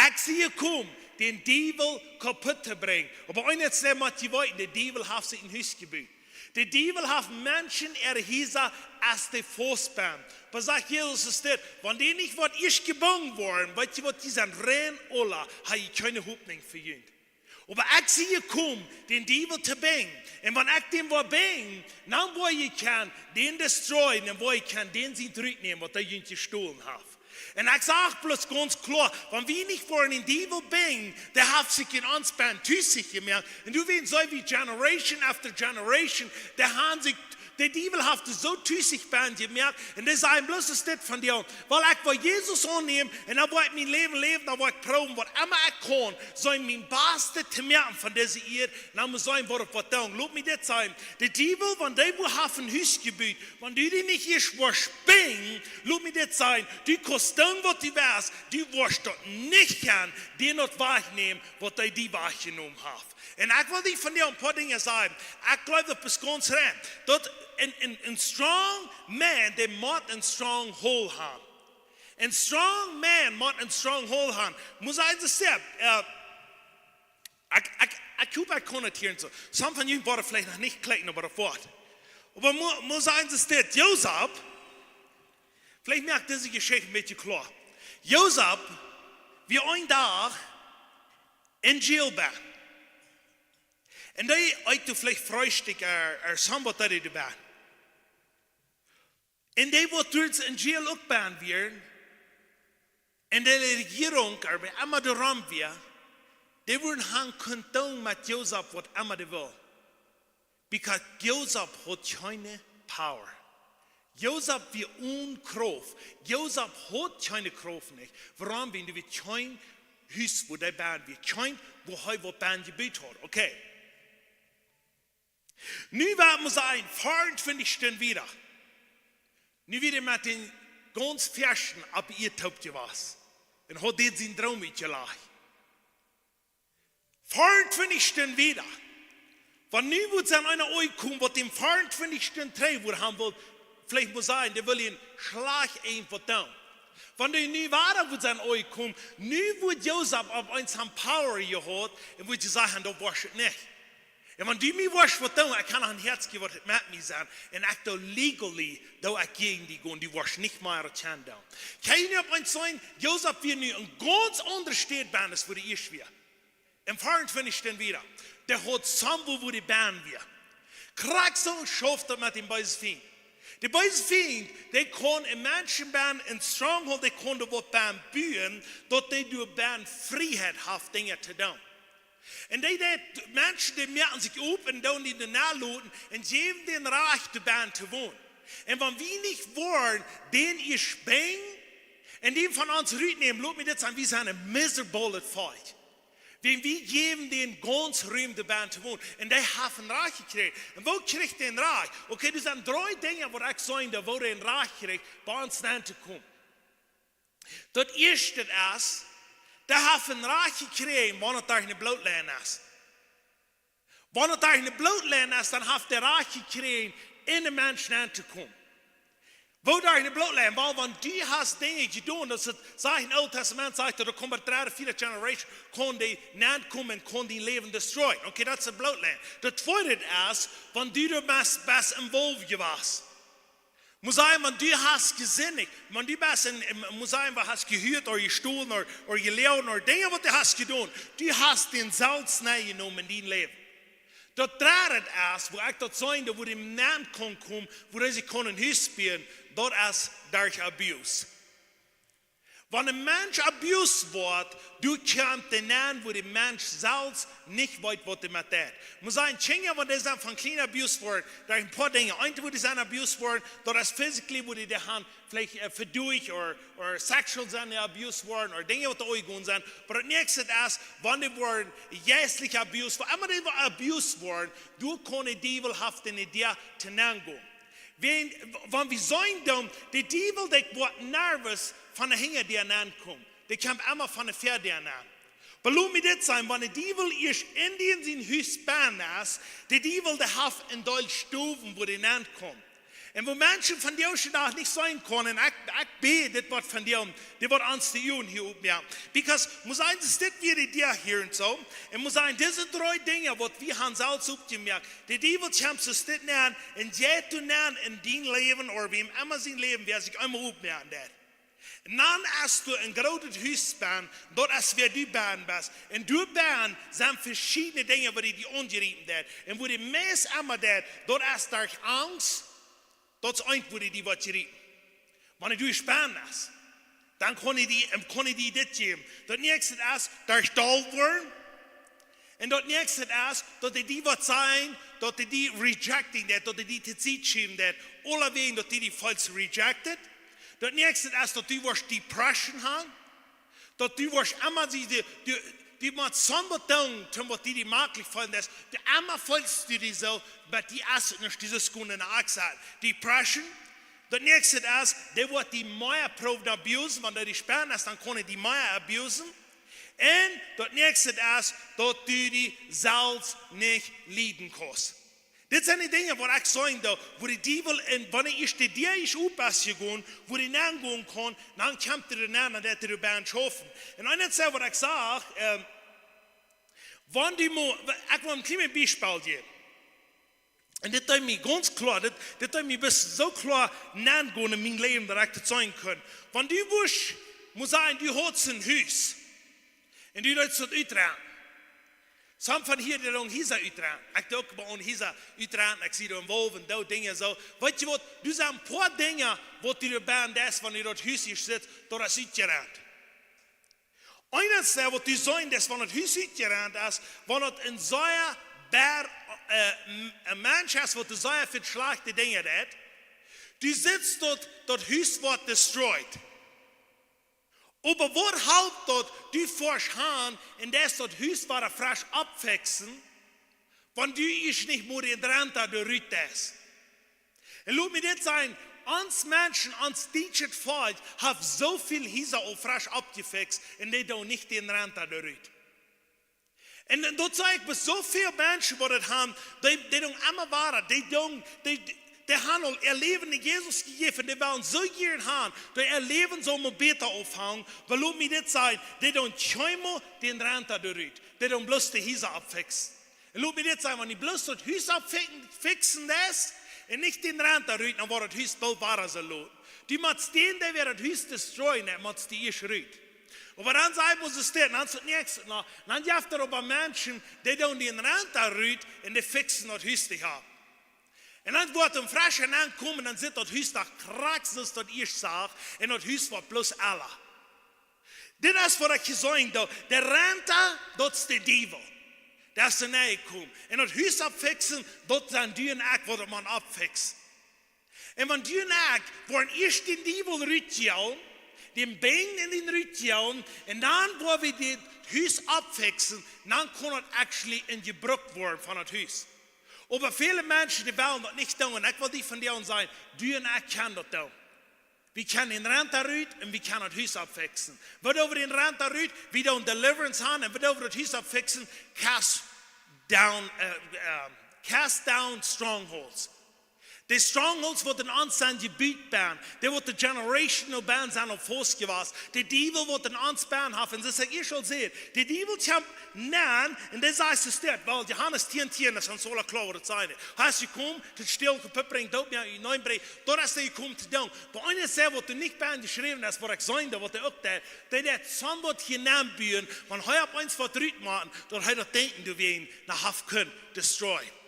Ich sehe kaum, den Teufel kaputt zu bringen. Aber eines ist der Motivation, der Teufel hat sich in Haus gebaut. Der Teufel hat Menschen erhiesen als die Fußbahn. Was sagt Jesus ist das, wenn die nicht, was ich geboren worden, weil die, was die sind rein, Ola, habe ich keine Hoffnung für ihn. Aber ich sehe kaum, den Teufel zu bringen. Und wenn ich den bringen, dann wo ich kann, den destroyen, und wo ich kann, den sie zurücknehmen, was der Jünger gestohlen hat. Und ich sage bloß ganz klar, wenn wir nicht vor den Teufel bringen, der hat sich in uns Band tüßig gemerkt. Und du weißt, so wie Generation after Generation, der haben sich der Teufel hat so tüßig Band gemerkt. Und das ist ein bloßes Stück von dir. Weil ich will Jesus annehmen und dann will ich mein Leben leben, dann will ich proben, was immer ich kann, soll mein Beste zu merken von dieser Erde, dann muss sein, was ich tun. Lass mich das sagen. Der Teufel, wenn der auf ein Hausgebiet, wenn du dich nicht hier springen, lass mich das sagen, du kannst tun, was du willst, du wirst dort nicht gern, den dort wahrnehmen, was die wahrgenommen hat. Und ich will dir von dir ein paar Dinge sagen. Ich glaube, das ist ganz recht. Dort ein strong man, der muss ein strong hold haben. Ein strong man muss ein strong hold haben. Muss eins sagen, ich konnotieren so. Some von euch wollen vielleicht noch nicht klicken über das Wort. Aber muss eins sagen, Josef, vielleicht merkt diese Geschichte ein bisschen klar. Josef, wie ein Tag in Jail war. En dat je uit de vlecht fruistig sambal dat je erbij. En die wordt dus in jail ook baan weer. En de regering, bij allemaal de ram weer. Die worden gaan kunnen doen met Jozef wat allemaal de wil. Because Jozef had geen power. Jozef weer onkraft. Jozef had geen kracht niet. Waarom? Weil wir geen huis wo die baan weer. Geen wo hij wat baan gebied had. Okay. Nu werden wir sein, 24 wieder. Nu wieder mit den ganz Ferschen ab ihr Taubte was. Und hat den seinen Traum mitgelacht. 24 wieder. Wenn nu wird sein einer euch kommen, was dem 24 Dreh wird haben will, vielleicht muss sein, der will ihn Schlag einfach tun. Wenn der nu weiter wird sein euch kommen, nu wird Josef auf uns haben Power gehört, und wird sagen, da warst du nicht. En wenn du mir was vertellen, ich kann ein Herz geben, was mit mir sein, und ich da legally, da ich gegen die gehen, die was nicht mehr erkennen. Kann ich nicht eins sein, Josef wird nu ein ganz anderes Städtbahn, das würde ich schwer. Im 24. wieder, der hat Sambo, wo die Bahn wir. Kraxel schafft er mit dem bösen Fient. Der böse Fient, der kann in manchen Bahn, in Stronghold, der kann da was Bahn bühen, dort die durch Bahn Freiheit haben, Dinge zu tun. En die mensen die merken zich op en doen die daarna loten en geven den Reich de Baan te wonen. En wenn wir nicht wollen, den ihr springen, en die von uns rübernehmen, lass mich das sagen, wie so eine miserable fight. Wenn wir geben den ganz Raum de Baan te wonen. En die haben ein Reich gekriegt. Und wo kriegt den Reich? Okay, das sind 3 Dinge, wo ich sagen, da wo der ein Reich kriegt, bei uns dann zu kommen. Das erste ist, der hat een raad gekregen, wanneer daar in blootland is. Wanneer daar in blootland is, dan heeft de raad gekregen in de mensen aan te komen. Wo daar in blootland, want die has dingen gedaan, dat het zegt in het Oude Testament, zegt dat er komt 3, 4 generations, kon die naam komen en kon die leven destroyen. Okay, dat is het blootland. De tweede is, want die er best involved was. Muss sein, wenn du hast gesinnig, wenn du bist muss sein, was hast gehört oder gestohlen oder gelehrt oder Dinge, was du hast getan, du hast den Salz genommen in dein Leben. Das dritte ist, wo ich dort sein, wo die Namen kommen, wo sie können spielen, das ist durch Abuse. Wenn ein Mensch abused wird, du kannst den Namen, wo der Mensch selbst nicht weiß, was er mit hat. Muss sein, Chinga, wenn das von klein abused wird, da ein paar Dinge. Eine, wo die sind abused wird, das ist physically, wo die Hand vielleicht verdurch oder sexual sind abused worden, oder Dinge, die euch gehen sind. Aber das nächste ist, wenn die werden jährlich abused, wenn die abused werden, du kannst die Devilhaft in dir zu gehen. Wenn wir sagen, der Teufel, der wird nervös von der Hinger, die ankommt. Der kommt immer von der Pferde an. Aber lass mich das sagen, wenn der Teufel erst in sein Haus bahn ist, der Teufel, der hat in Deutsch Stufen, wo der ankommt. Und wo Menschen von dir auch nicht sein können, ich bete, das wird von dir, das wird ans die Jungen hier oben, ja. Because, muss sein, das ist wieder dir hier und so. Und muss sein, diese 3 Dinge, was wir haben selbst aufgemerkt, der Teufel kommt zu stehen und jeder in dein Leben, oder wie im immer sein Leben, wer sich einmal aufmerken hat. En dan als du een groot huis bent, dat is waar du bent bent. En du bent zijn verschillende dingen waar die ongeriepen dat. En waar die meest allemaal dat is daar angst, dat is eind waar die wat geriepen. Wanneer du spannend is, dan kon je die dit geven. Dat nächste is, daar stal worden. En dat nächste is, dat die wat zijn, dat die rejecting dat, dat die te zien schieben dat. Alle wegen dat die falsch rejected. Dat nächste is dat die was depression haben. Dat die was immer die met zonder doen, ten wat die makkelijk vinden is. De immer falsch die zo, maar die is nog deze seconde in de axel. Depression. Dat nächste is, die wordt die meer proven abusen, want die spannend is, dan kon die meer abusen. En dat nächste is, dat du die zelfs niet lieden kost. Dit zijn die dingen waar ik zeg, wo die Dievel, en wanneer ich die dir is oppassen gaan, wo die nagaan kan, dan komt er naar dat er bij schaffen. En dan zeg wat ik zeg, wanneer die ik wil een klein Beispiel geven. En dit heeft mij ganz klar, dit heeft mij bis zo klaar nagaan in mijn leven, dat ik het zeggen kan. Wanneer du moet zeggen, du hast een huis. En du doet het uiteraard. Some van hier die dan hier uiteraard. Ik doe ook bij hier uiteraard. Ik zie er een wolf en dat dingen zo. Weet je wat? Er zijn een paar dingen wat die erbij is wanneer dat huis hier zit, dat is uiteraard. Eines wat die zijn, dat van het huis uiteraard is, wanneer het een zeer een mens is wat de zeer verschlechte dingen deed. Die zit dat huis wordt destroyed. Aber wat houdt dat du voorschaan en dat dat huis waar frisch opfixen, want du is niet meer in Rente de Rüt is. En laat me dit zijn, ons mensen, ons Dienst volk, hebben zoveel huizen al frisch opgefixt en die doen niet in Rente de Rüt. En dat zeg ik bij zoveel mensen wat het hebben, die doen allemaal waar, die hebben al ihr Leben in Jesus gegeben, die waren so gern haben, die ihr Leben so mal besser aufhängen, weil lass mich das sagen, die don't scheinbar den Rente durch, die don't bloß die Häuser abfixen. Und lass mich das sagen, wenn die bloß das Haus abfixen lässt, und nicht den Rente durch, dann war das Haus bald wahrer so laut. Die muss den, der wird das Haus destroyen, der muss die erst rüht. Aber dann sagen muss es steht, dann ist das nächste noch, dann gibt es aber Menschen, die don't den Rente rüht, und die fixen das Haus nicht ab. En dan wordt een frasje aankomen en dan zit dat huis daar kraks als dat eerst zag. En dat huis wordt plus alle. Dit is wat ik gezegd heb. De rente, dat is de duivel. Dat is de neerkomen. En dat huis opfixen, dat zijn die en ik wat man opfixen. En van die en ik worden eerst die duivel ritueel. Die been in die ritueel. En dan worden we dit huis opfixen. Dan kan het actually in gebruikt worden van het huis. Aber viele Menschen, die wollen das nicht tun. Und ich will die von dir sagen, du und ich können das tun. Wir können den Rente rüt und wir können das Haus abfixen. Wenn wir den Rente rüt, wir tun Deliverance haben und wenn wir das Haus abfixen, cast down strongholds. Die Strongholds worden ons zijn gebied baan. Die worden generational baan zijn op voortgewas. De duivel wordt ons baan hebben. En dat zeg ik al zeer. De duivel komt na en dat is gesteld. Want Johannes 10:10, dat is ons alle klaar het zijn. Als je komt, het stil kapot brengt, dood naar je neun brengt. Dat is dat je komt te doen. Maar een zegt wat er niet baan geschreven is, wat ik zei, wat er ook deed. Dat hij zonder genaamd buren, want hij op eens wat eruit maken, dat hij dat denken dat we hem naar half kunnen destroyen.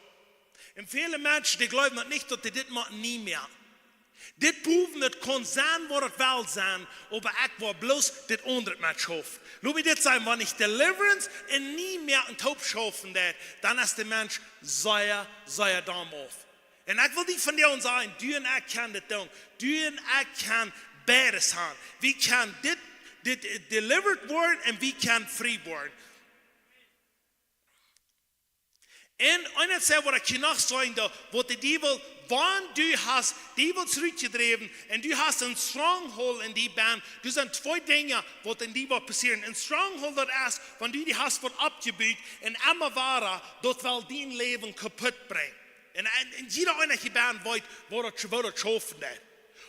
En viele Menschen, die glauben dat nicht, dass die dit machen nie mehr. Dit proeven, dat kon zijn wat het wel zijn, aber ik wil bloß dit onder het schaffen. Laat me dit zijn, wanneer ik Deliverance en nie meer een hoop schaffen dat, dan is de mens zeer dam auf. En ik wil die van jou zeggen, du en ik kan dit doen. Du en ik kan beides hebben. We kan dit delivered worden en we kan free worden. En eines zegt wat ik je nog zeggen, wat de duivel, wanneer du hast duivel zurückgedreven en du hast een stronghold in die baan, er zijn twee dingen wat in die wat passeren. Een stronghold dat is, wanneer du die hast wat opgebuurd en immer ware, dat wel die leven kapot brengt. En jeder eindige baan weet wat het schaffen dat.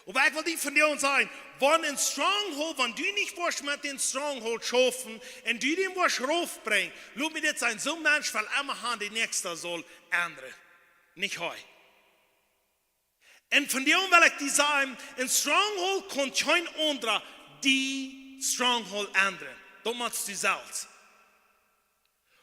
Aber ich will die von dir sagen, wenn ein Stronghold, wenn du nicht willst mit dem Stronghold schaffen und du den willst raufbringen, lass mir das sein, so ein Mensch will immer haben, die Nächste soll ändern. Nicht heu. Und von dir will ich dir sagen, ein Stronghold kann kein anderer die Stronghold ändern. Das machst du selbst.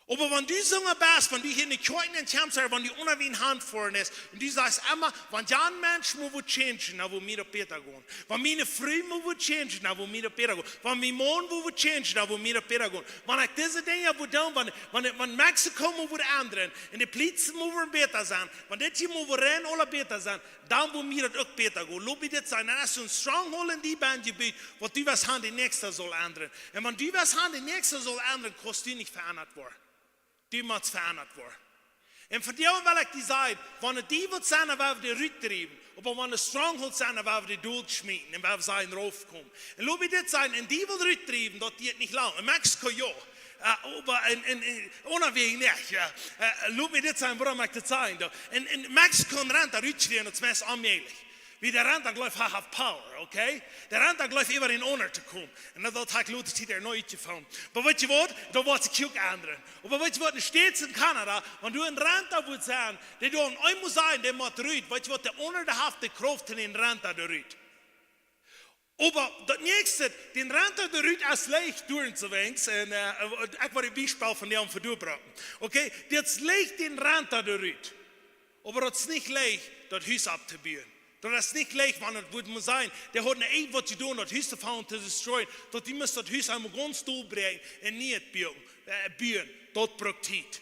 Aber wenn du so bist, wenn du hier in die Kirche kommst, wenn du ohne wie eine Hand vorne ist, und du sagst immer, wenn ja ein Mensch muss changen, dann will mir besser gehen. Wenn meine Frau muss changen, dann will mir besser gehen. Wenn mein Mann will changen, dann will mir besser gehen. Wenn ich diese Dinge will tun, wenn Mexiko muss ändern, und die Polizei muss besser sein, wenn das hier muss rennen, alle besser sein, dann will mir das auch besser gehen. Lass mich das sein. Dann ist so ein Stronghold in die Bandgebiet, wo du was haben, die Nächste soll ändern. Und wenn du was haben, die Nächste soll ändern, kannst du nicht verändert werden. Die muss verändert worden. Und von dem will ich dir sagen, wenn die wird sein, dann werden wir die Rüte treiben. Aber wenn es Stronghold sein, dann werden wir die durchschmieden und werden sie raufkommen. Und lass mich das sagen, und die wird Rüte treiben, das geht nicht lang. In Mexiko ja. Aber unterwegs nicht. Ja. Lass mich das sagen, warum ich das sagen. In Mexiko rennt der Rüte stehen, das ist allmählich. Wie der Rand, gleich have power, okay? Der Rand, gleich über in Honor zu kommen. Und dann hat ich Leute, die der neu gefunden. Aber weißt du was? Da wird sich auch ändern. Aber weißt du was? In Stets in Kanada, wenn du in Rand da willst sein, der du an einem muss sein, der macht rüht. Weißt du was? Der Honor, der hat die Kraft in den Rand da rüht. Aber das nächste, den Rand da rüht als leicht durchzuwinken. Und ich war ein Beispiel von dem verdurbraten. Okay? Das leicht den Rand da rüht. Aber das ist nicht leicht, das Haus abzubauen. Das ist nicht leicht, wann es muss sein. Der hat nicht was zu tun, das Haus zu fahren, zu destroyen. Dort die müssen das Haus einmal ganz durchbringen und nicht bauen. Dort braucht Zeit.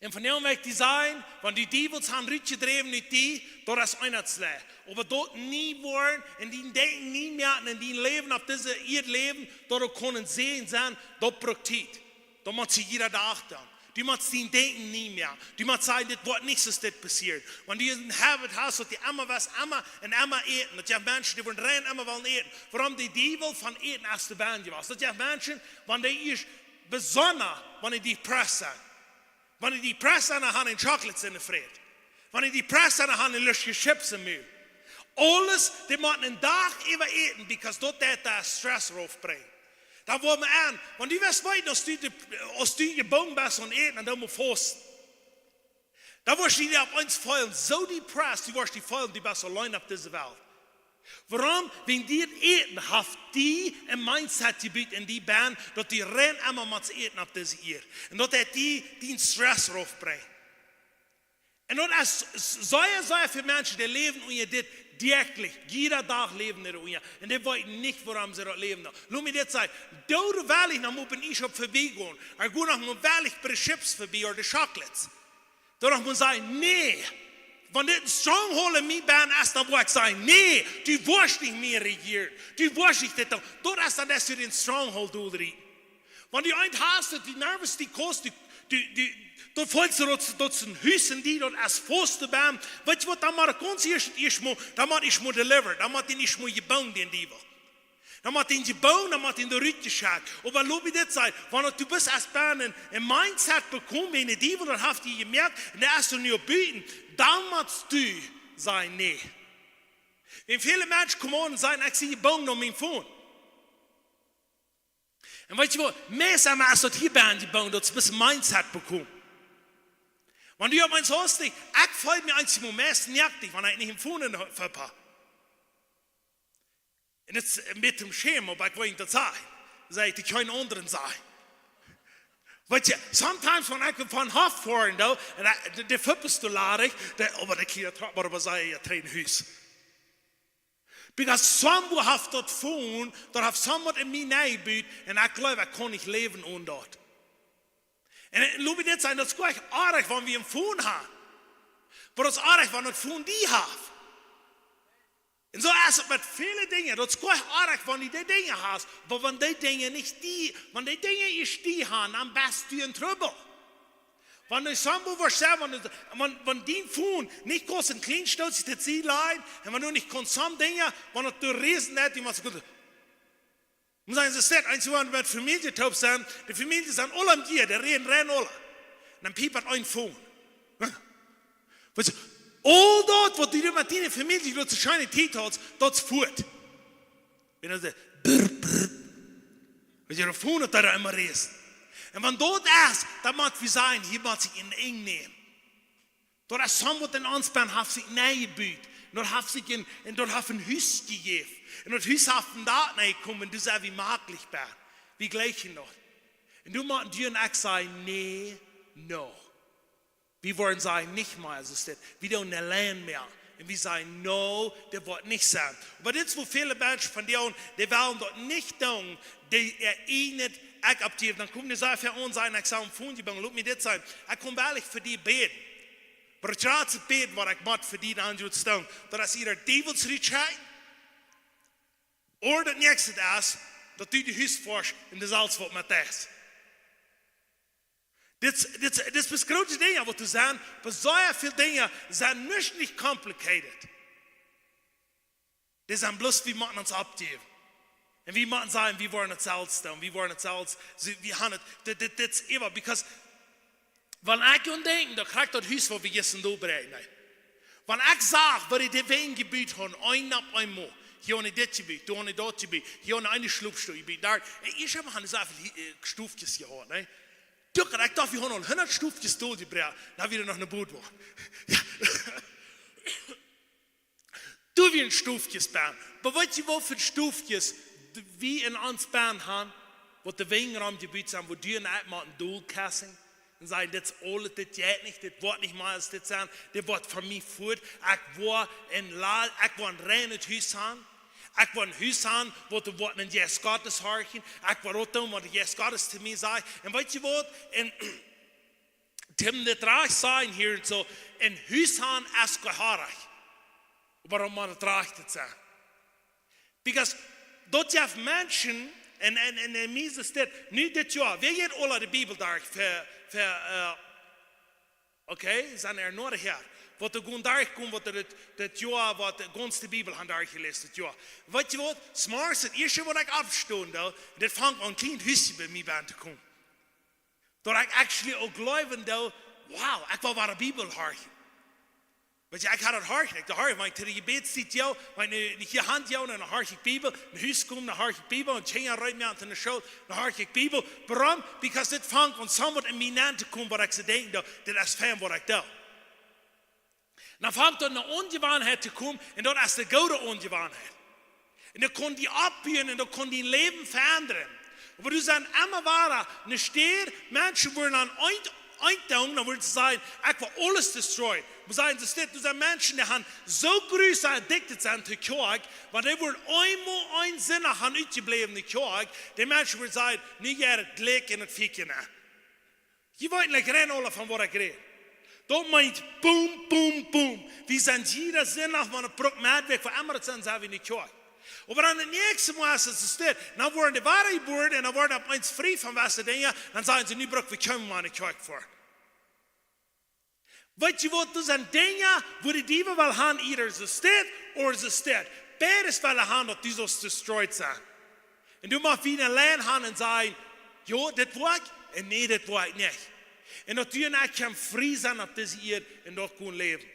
Und von dem weg die sein, wenn die Devils haben Rütche drehen, nicht die, dort ist einer zu leer. Aber dort nie wollen, und die denken nie mehr, und die leben auf diese ihr Leben, dort können sehen sein, dort braucht Zeit. Da muss sich jeder da achten. Die muss den denken nie mehr. Die muss sagen, das wird nichts, was das passiert. Wenn du einen Habit hast, dass die immer was, immer und immer eten. Das sind Menschen, die wollen rein, immer wollen eten. Warum die Devil von eten aus der Band was? Das sind Menschen, wenn die ist besonders, wenn die pressen. Wenn die pressen, dann haben die Chocolates in der Fried. Wenn die pressen, dann haben die lustige Chips im Müll. Alles, die müssen einen Tag über eten, because dort der Stress raufbringt. Da wollen wir an, wenn du weißt, als du gebogen bist und eten, dann musst du fasten. Da wirst du dir auf uns fallen, so depressed, du wirst die fallen, die bist allein auf dieser Welt. Warum? Wenn die eten, hat die ein Mindset gebiet in die Band, dass die rennen immer mit eten auf diese Ehe. Und dass die den Stress raufbringen. Und das ist so für Menschen, die leben und ihr das täglich, jeder Tag leben die und und die wollen nicht, warum sie das leben. Lass mich das sagen, da will ich noch bin ich vorbeigehen, aber gut noch will ich bei den Chips vorbei oder die Chocolates. Da muss ich sagen, nee, wenn das ein Stronghold in mir bin, dann muss ich sagen, nee, du wirst nicht mehr regieren, du wirst nicht das. Dort ist dann, dass du den Stronghold durchrieten. Wenn du einen hast, die Nervos, die kostet, dort fällst du dort ein Hüssen, die dort als Foste bam. Weißt du was, da macht ganz ich muss deliver, da macht ich muss gebaut, den Diebel. Da macht ihn gebaut, da macht ihn der Rüte geschagt. Aber lass mich das sagen, wenn du bist als Band ein Mindset bekommen, wenn die Diebel, dann hast du gemerkt, und der hast du nicht bieten, dann musst du sagen, nee. Wenn viele Menschen kommen und sagen, ich sehe gebaut noch mein Phone. Und weißt du was, meestal als dat hier bij gebaut, dat is een beetje Mindset bekommen. Wenn du auf eins hast, ich freue mich eigentlich am meisten nervig, wenn ich nicht empfohlen habe. Und jetzt mit dem Schämen, aber ich will nicht das sagen. Sag ich, die können anderen sagen. Weißt du, sometimes when ich von Hof fahren, der Fippest du ladig, aber der Kinder tragt mir aber sei ja train Hüs. Because someone have that phone, that have someone in me neighbor, and ich glaube, ich kann nicht leben ohne dort. Und lass mich nicht sagen, das ist gleich arg, wenn wir ein Phone haben. Aber das ist arg, wenn wir ein Phone die haben. Und so ist es mit vielen Dingen, das ist gleich arg, wenn du die Dinge hast, aber wenn die Dinge nicht wenn die Dinge nicht die haben, dann bist du in Trouble. Wenn du Sambo verstehst, wenn die Phone nicht groß und klein stellt, sich das Ziel ein, und wenn du nicht konsum Dinge, wenn du riesen nicht, die machst du gut. Und sagen sie, es eins, wenn wir Familie taub sind, die Familie sind alle am Gier, der rennen alle. Und dann piepert ein Phone. Weißt du, all dort, wo du mit deiner Familie du zu scheine Tee hast, dort ist fort. Wenn du sagst, brr, brr. Weil ihre Phone hat da immer riesen. Und wenn dort ist, dann muss wir sein, hier muss sich in eng nehmen. Dort ist someone in uns ben, hat sich neergebuut. Und dort hat sich ein Haus gegeben. Und das Haus hat von da gekommen, und du sagst, wie maglich bin. Wie gleich noch. Und du machst dir und ich sagen, nee, no. Wir wollen sagen, nicht mal, so steht. Wir don't lernen mehr. Und wir sagen, no, das wird nicht sein. Aber das, wo viele Menschen von dir, die wollen dort nicht tun, die nicht akzeptieren. Dann kommen die sagen, für uns ein, ich sage, lass mir das sein. Ich komme ehrlich für die beten. Aber ich rate zu beten, was ich mache für die anderen zu tun. Das ist ihre Teufelsrichheit. Oder das nächste ist, dass du die Hüs forschst und das alles, was mit ist. Das ist das große Ding, was du sagst, aber so viele Dinge sind nicht complicated. Das sind bloß, wie man uns abgeben. Und wie man sagen, wir wollen es selbst tun, wir wollen es selbst, wir haben es, das ist immer, because, wenn ich an denke, da kriegt das Haus, wo wir jetzt da bereiten. Wenn ich sage, was ich dir wegen Gebiet habe, ein nach einmal, hier habe ich das Gebiet, da habe ich das Gebiet, hier habe ich eine Schlupfstufe, ich habe so viele Stufchen gehabt, ne? Ich dachte, wir haben noch 100 Stufchen durchgebracht, dann wieder noch eine Boot machen. Ja. Du wie ein Stufchen bauen. Aber weißt du, wo für Stufchen wie in uns bauen haben, wo die Wegenraumgebiet sind, wo die in Altmarten durchkassen und sagen, das alles, das geht nicht, das wird nicht mal, das sein, das wird von mir fort. Ich war ein reines Haus haben. Ich will ein Haus haben, wo du ein Yes Gottes horchen. Ich will auch tun, was Yes Gottes zu mir sagt. Und weißt du was? Tim, das reich sein hier und so, ein Haus haben ist gehörig. Warum man das reich zu sein? Because dort have Menschen, und mir ist das nicht das Jahr, wer geht alle die Bibel durch okay, sind nur her. Wat de gewoon daar komt, wat dat jaar, wat de ganze Bibel han daar gelezen, dat jaar. Weet je wat? S'morgens het eerste wat ik afstond, dat vangt een klein huisje bij mij bij te komen. Dat ik actually ook geloven, wow, ik wil waar de Bibel harken. Weet je, ik had het harken, ik harken, want tegen je bed zit jou, want je hand jou, en dan hark ik Bibel, en huis komt, dan hark ik Bibel, en tien jaar rijdt me aan de show, dan hark ik Bibel. Waarom? Because dit vangt ons somewhat in mijn naam te komen, wat ik ze denk, dat is fijn wat ik doe. Dan vangt er een ongewoonheid te komen en dat is de goede ongewoonheid. En dan kon die opbouwen en dan kon die leven veranderen. Maar du zijn immer waar, een steer, mensen worden aan einddoen, dan worden ze zeggen, ik wil alles destroyen. Maar zeggen ze dit, du zijn mensen die gaan zo groot addicted zijn tot kerk, want die worden eenmaal einzinnig gaan uitgebleven in de kerk, die mensen worden zeggen, nu gaat het gelijk in het fikje na. Je weet niet rennen alle van wat ik red. Dat meint boom, boom, boom. Wir sind jeder Sinn nach meiner Brückmeldweg, von anderen sind wir in die Kirche. Aber dann das nächste Mal ist es das, dann wurden die Ware geboren und dann wurden ab eins frei von was Dinge, dann sagen sie, nie wir kommen mal in die Kirche vor. Weißt du was, das sind Dinge, wo die Diebe will haben, either so steht oder so steht. Beides will haben, dass die so destroyed sind. Und du musst wieder lernen haben und sagen, ja, das war ich, und nee, das war ich nicht. En natuurlijk kan vrij zijn op deze hier en dat kunnen leven.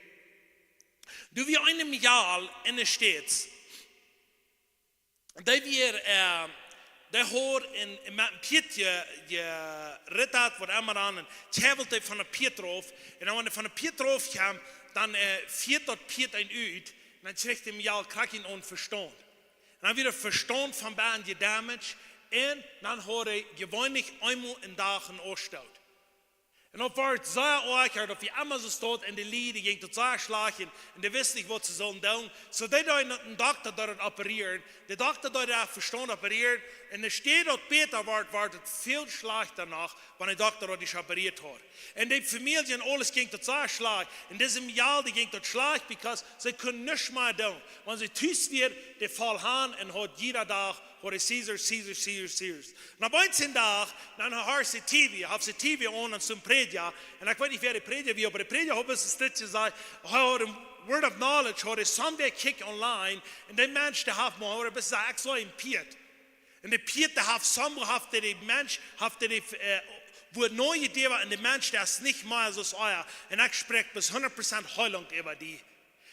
Du wir einem Jahr in der Stadt, da wir da hoor in met Piet je rit had wat allemaal aan en tjabelt van de Piet eraf en dan van de Piet eraf kwam dan viert dat Piet een uit en dan zegt hem ja krijg je onverstand. En dan weer verstand van baan je damage en dan hoor hij gewoonlijk eenmaal een dag een oorstoot. En dan wordt het zeer erg dat je allemaal zo staat en de lieden ging tot zeer slagen en die wisten niet wat ze zullen doen. Zo deed een dokter dat het opereren. De dokter dat het verstand opereren en er staat dat beter wordt het veel slag danach, wanneer de dokter dat is operiert had. En die familie en alles ging tot zeer slag. En deze jaar die ging tot slag, because ze kunnen niets meer doen. Want ze thuis weer, die val aan en had jeder dag hoor Caesar. Na op een dag, dan hoor ze TV on en zo'n predja. En ik weet niet wie de predja wie, maar de predja hebben ze steeds gezegd, hoor een word of knowledge, hoor is someday kick online. En die mensen die hebben me hoor, bis ze ik zo een Piet. En de Piet die heeft sommige heeft die mens, heeft die wo neue Idee war, en de mens die is niet meer zoals euer. En ik spreek bis 100% Heilung über die.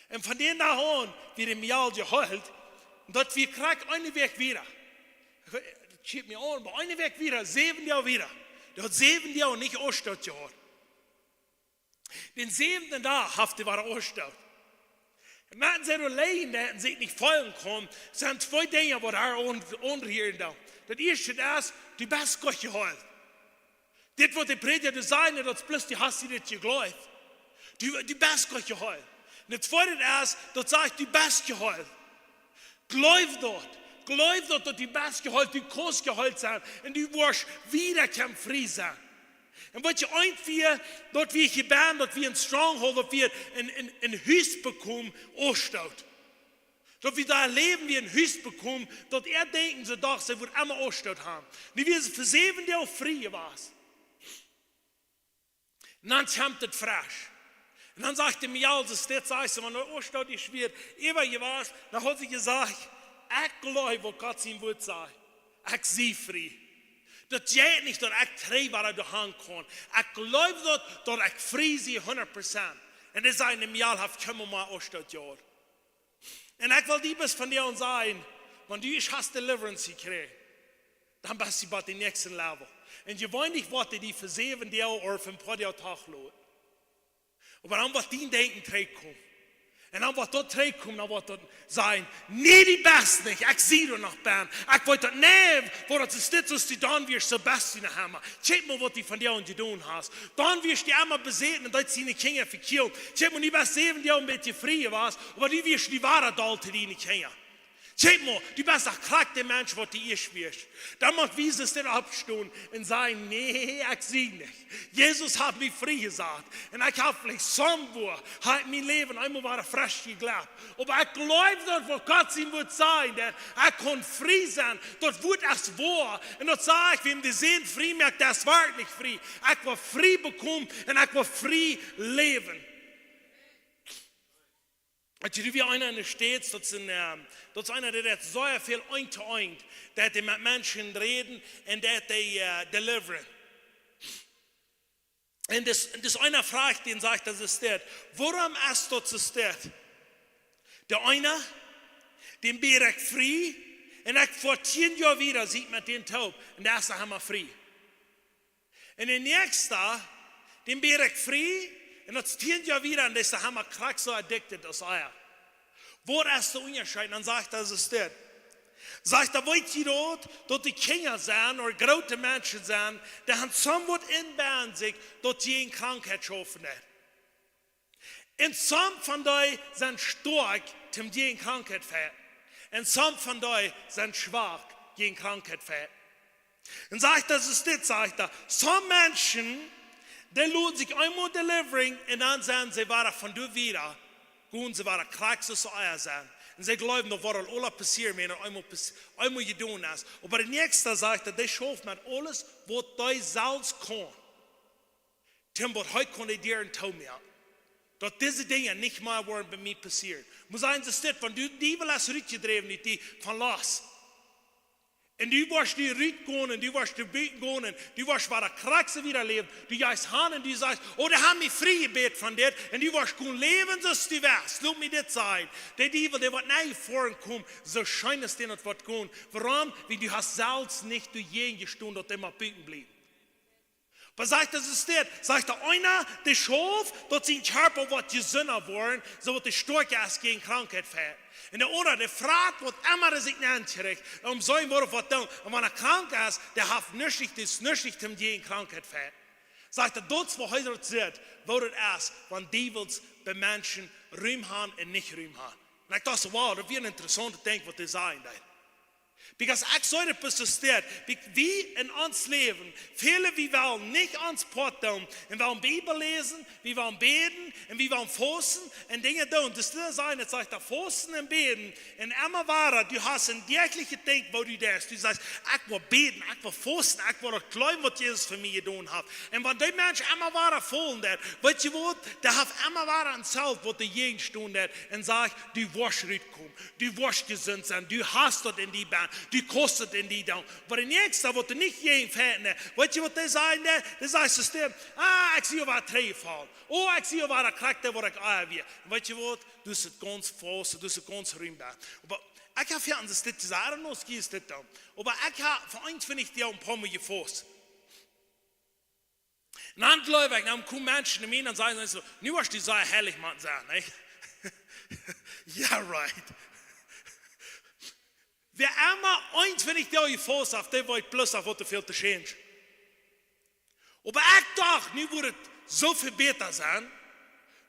En van die dag aan, wie de Mial geheult, dat we krijgen een week weer. Dat schiet me aan, maar een week weer, 7 jaar weer. Dat had 7 jaar niet oorstoot gehad. Den 7e dag heeft hij waar oorstoot. Mensen zijn alleen dat en zich niet volgen kon. Er zijn twee dingen wat daar onder hier dan. Dat eerste is, du best Gott gehoord. Dit wat de prediker zijn, dat is plus die hast die dit geglaubt. Du best Gott gehoord. En het tweede is, dat zegt du best gehoord. Geloof dat du best gehoord, du kost gehoord zijn. En du wirst wieder kan vrij zijn. En wat je eintvia, dat we gebaan, dat we een stronghold, dat we een huis bekomen, afstoot. Dat we daar leven wie een huis bekomen, dat denken ze dag, ze wordt allemaal afstoot hebben. Nu wie ze voor 7 jaar vrij was. En dan komt het frisch. En dan zegt hij mir, als het dit zegt, want de afstoot is schwer, ever je was, dan had hij gezegd, ik geloof wat God zijn woord zegt. Ik zie vrij. Dat jij niet dat ik trijbaar door hand kon. Ik geloof dat ik vrij zie 100%. En dat zijn een jaar heeft komen maar afstoot jaar. En ik wil die best van jou zijn, want du hast Deliverance gekregen. Dan ben je bij de nächste level. En je weet niet wat die voor 7 jaar of een paar jaar Tag loopt. Maar dan wat die denken terugkomen. En dan wat dat terugkomt, dan wat dat zijn. Nee, die best niet. Ik zie er nog ben. Ik weet dat nee, voordat ze dit als die dan weer zo best in de hammer. Check maar wat die van jou te doen hast. Dan wirst die allemaal bezeten en dat zijn Kinder verkillt. Check maar, die best 7 jaar een beetje vrij was, maar die wirst die ware Dalte die nicht Kinder. Check mal, du bist ein kranker Mensch, was die ich wirst. Dann mag wie es denn abstehen und sagen, nee, ich sehe nicht. Jesus hat mich frei gesagt. Und ich habe vielleicht somewhere, hat mein Leben einmal war frisch geglaubt. Aber ich glaube, dass wo Gott sein wird sein, dass ich kann frei sein. Das wird es wahr. Und das sage ich, wenn die sehen, frei merkt, das war nicht frei. Ich will frei bekommen und ich will frei leben. Als je wie einer in der steht, dat is einer, der so viel eint, dat hij met mensen reden en dat hij deliveren. En dus einer fragt, den sagt, das ist das. Warum ist das das? Der einer, den bin ich frei, und ich vor 10 Jahren wieder sieht mit den Taub, und der ist hammer frei. Und der nächste, den bin ich frei, und dat 10 Jahre wieder, und das ist hammer krank so addicted als er. Wo ist der Unterschied? Dann sagt er, das ist das. Sagt er, weet je dat die Kinder zijn, oder grote Menschen zijn, die haben somewhat in sich, dat die een krankheid schaffen hat. En some van die zijn stark, zum die een krankheid fährt. En some van die zijn schwach, die een krankheid fährt. Und sagt, das ist das, sagt er. Some Menschen, die lassen sich einmal delivering, und dann sagen sie, waren von du wieder. Gehen sie waren krank, so eier sein. Und sie glauben, dass was alles passiert, wenn einmal getan ist. Aber der Nächste sagt, dass die schafft mit alles, was die selbst kann. Tim, was heute kann ich dir ein Tau mehr. Dass diese Dinge nicht mehr worden bei mir passieren. Muss sagen, das ist, wenn du die will als Rütgedreven, nicht die von los. Und du wirst die Rüt gehen, und du wirst die Büten gehen, und du wirst bei der Kraxe wieder leben. Du gehst hin und du sagst, oh, die haben mich frei gebeten von dir, und du wirst gut leben, so ist die West. Lass mich das sagen. Der Teufel, der wird nicht vorkommen, so scheint es dir nicht wird gehen. Warum? Weil du hast selbst nicht durch jeden gestanden, dass immer Büten blieben. Aber sagt, das ist das. Sagt der einer, der schafft, dass sein Körper wird gesünder worden, so wird der stark ist gegen Krankheit fährt. Und der andere, der fragt, was immer er sich nennt, so ein Wort, was dann, und wenn er krank ist, der hat nicht um die Krankheit fährt. Sagt er, das, was heute sagt, wird es, wenn Devils bei Menschen Ruhm haben und nicht Ruhm haben. Und ich dachte, wow, das wäre ein interessanter Ding, was die sagen. Because ich sage, bis es steht, wie in uns Leben, viele, wir wollen nicht ans Port tun, und wir wollen Bibel lesen, wir wollen beten, und wir wollen fasten, und Dinge tun. Das ist sein, jetzt sagt er, fasten und beten, und immer weiter, du hast ein tägliche Ding, wo du das, du sagst, ich will beten, ich will fasten, ich will glauben, was Jesus für mich getan hat. Und wenn die Menschen immer weiter folgen, weißt du was, der hat immer weiter ein Zelt, wo die Jugend stehen, und sagt, du wirst rauskommen, du wirst gesund sein, du hast dort in die Band, du kostet in die down. Aber der Nächste, wo du nicht jeden fährt, weißt du, was die sagen? Die sagen, System, ich sehe, was drei fallen. Oh, ich sehe, was der Charakter, wo ich eier wird. Weißt du was? Du bist ganz fast, du bist ganz rühmbar. Aber ich habe ja an das Lied gesagt, noch ist das da. Aber ich habe, für eins finde ich dir ein paar Mal gefasst. Und dann glaube ich, dann kommen Menschen in mir und sagen so, nu hast du so herrlich, man sagen, nicht? Ja, right. Wer immer eins, wenn ich dir gefasst habe, der wollte bloß auf was du viel zu change. Aber ich dachte, nu wird es so viel besser sein.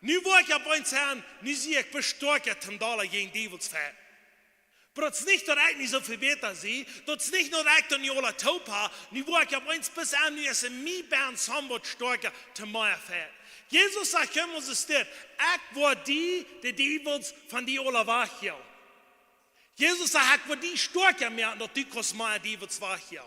Nu wollte ich aber eins sagen, nu sehe ich bestärker zum Dollar gegen Teufelsfeld. Aber das ist nicht, dass ich nicht so viel besser sehe. Das ist nicht nur, dass ich dann nicht alle Top habe. Nu wollte ich aber eins bis an, nu ist in mir Bern somewhat stärker zum meiner Feld. Jesus sagt, komm uns das, ich war die Teufels von die alle wachhjau. Jesus sagt, ich war die stärker mehr, dass die kostet meine Teufels wachhjau.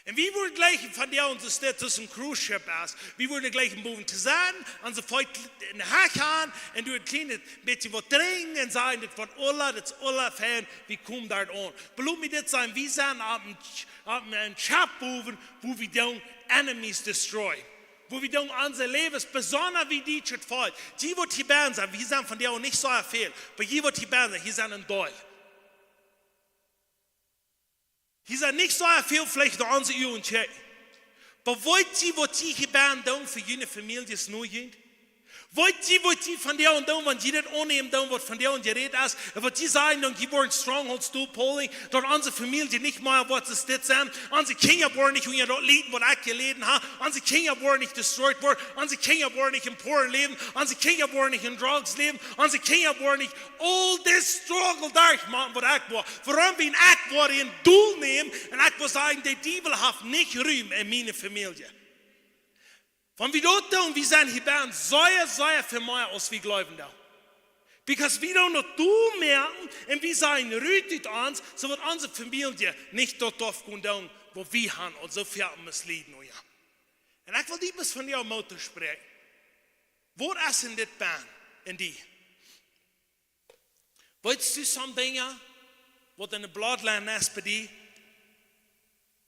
Und wie würde gleich von der uns das zum Cruise Ship ist, wie würde gleich boven zu sein, und so feucht in den Hack an, und du ein kleines bisschen was trinken, und sagen, das von das alle Fan, wie kommt das an? Belohnt mir das sein, wie sind auf einem Chapboven, wo wir dann Enemies destroy. Wo wir dann unser Leben, besonders wie die schon fällt. Die, die hier bei sind, wir sind von der auch nicht so viel, aber die, die hier bei sind, hier sind ein Doll. Hier sind nicht so viel vielleicht noch unsere Ehe und Kirche. Aber wollt ihr, was die hier bei sind, für jene Familie es nur geht? Wollt ihr von der und dann, wenn die das annehmen, dann, was von der und die Rede ist, was die sagen, dann die wollen Strongholds durchholen, dort unsere Familie nicht mehr, was es das sind, unsere Kinder wollen nicht, wenn ihr dort leben, was ich gelesen habe, unsere Kinder wollen nicht destroyed werden, unsere Kinder wollen nicht im Poor leben, unsere Kinder wollen nicht in Drugs leben, unsere Kinder wollen nicht all this struggle durchmachen, was ich war. Warum bin ich war in Duel nehmen, und ich muss sagen, der Teufel hat nicht Ruhm in meiner Familie. Wenn wir dort tun, wir sind hier bei uns, sehr viel mehr als wir glauben da. Because wir don't noch du merken, und wir sagen, rühtet uns, so wird unsere Familie nicht dort aufgehen, wo wir haben, und so viel misleiden. Und ich will etwas von dir Mutter sprechen. Wo ist denn das Band in die? Weißt du some Dinge, was in der Bloodline ist bei dir,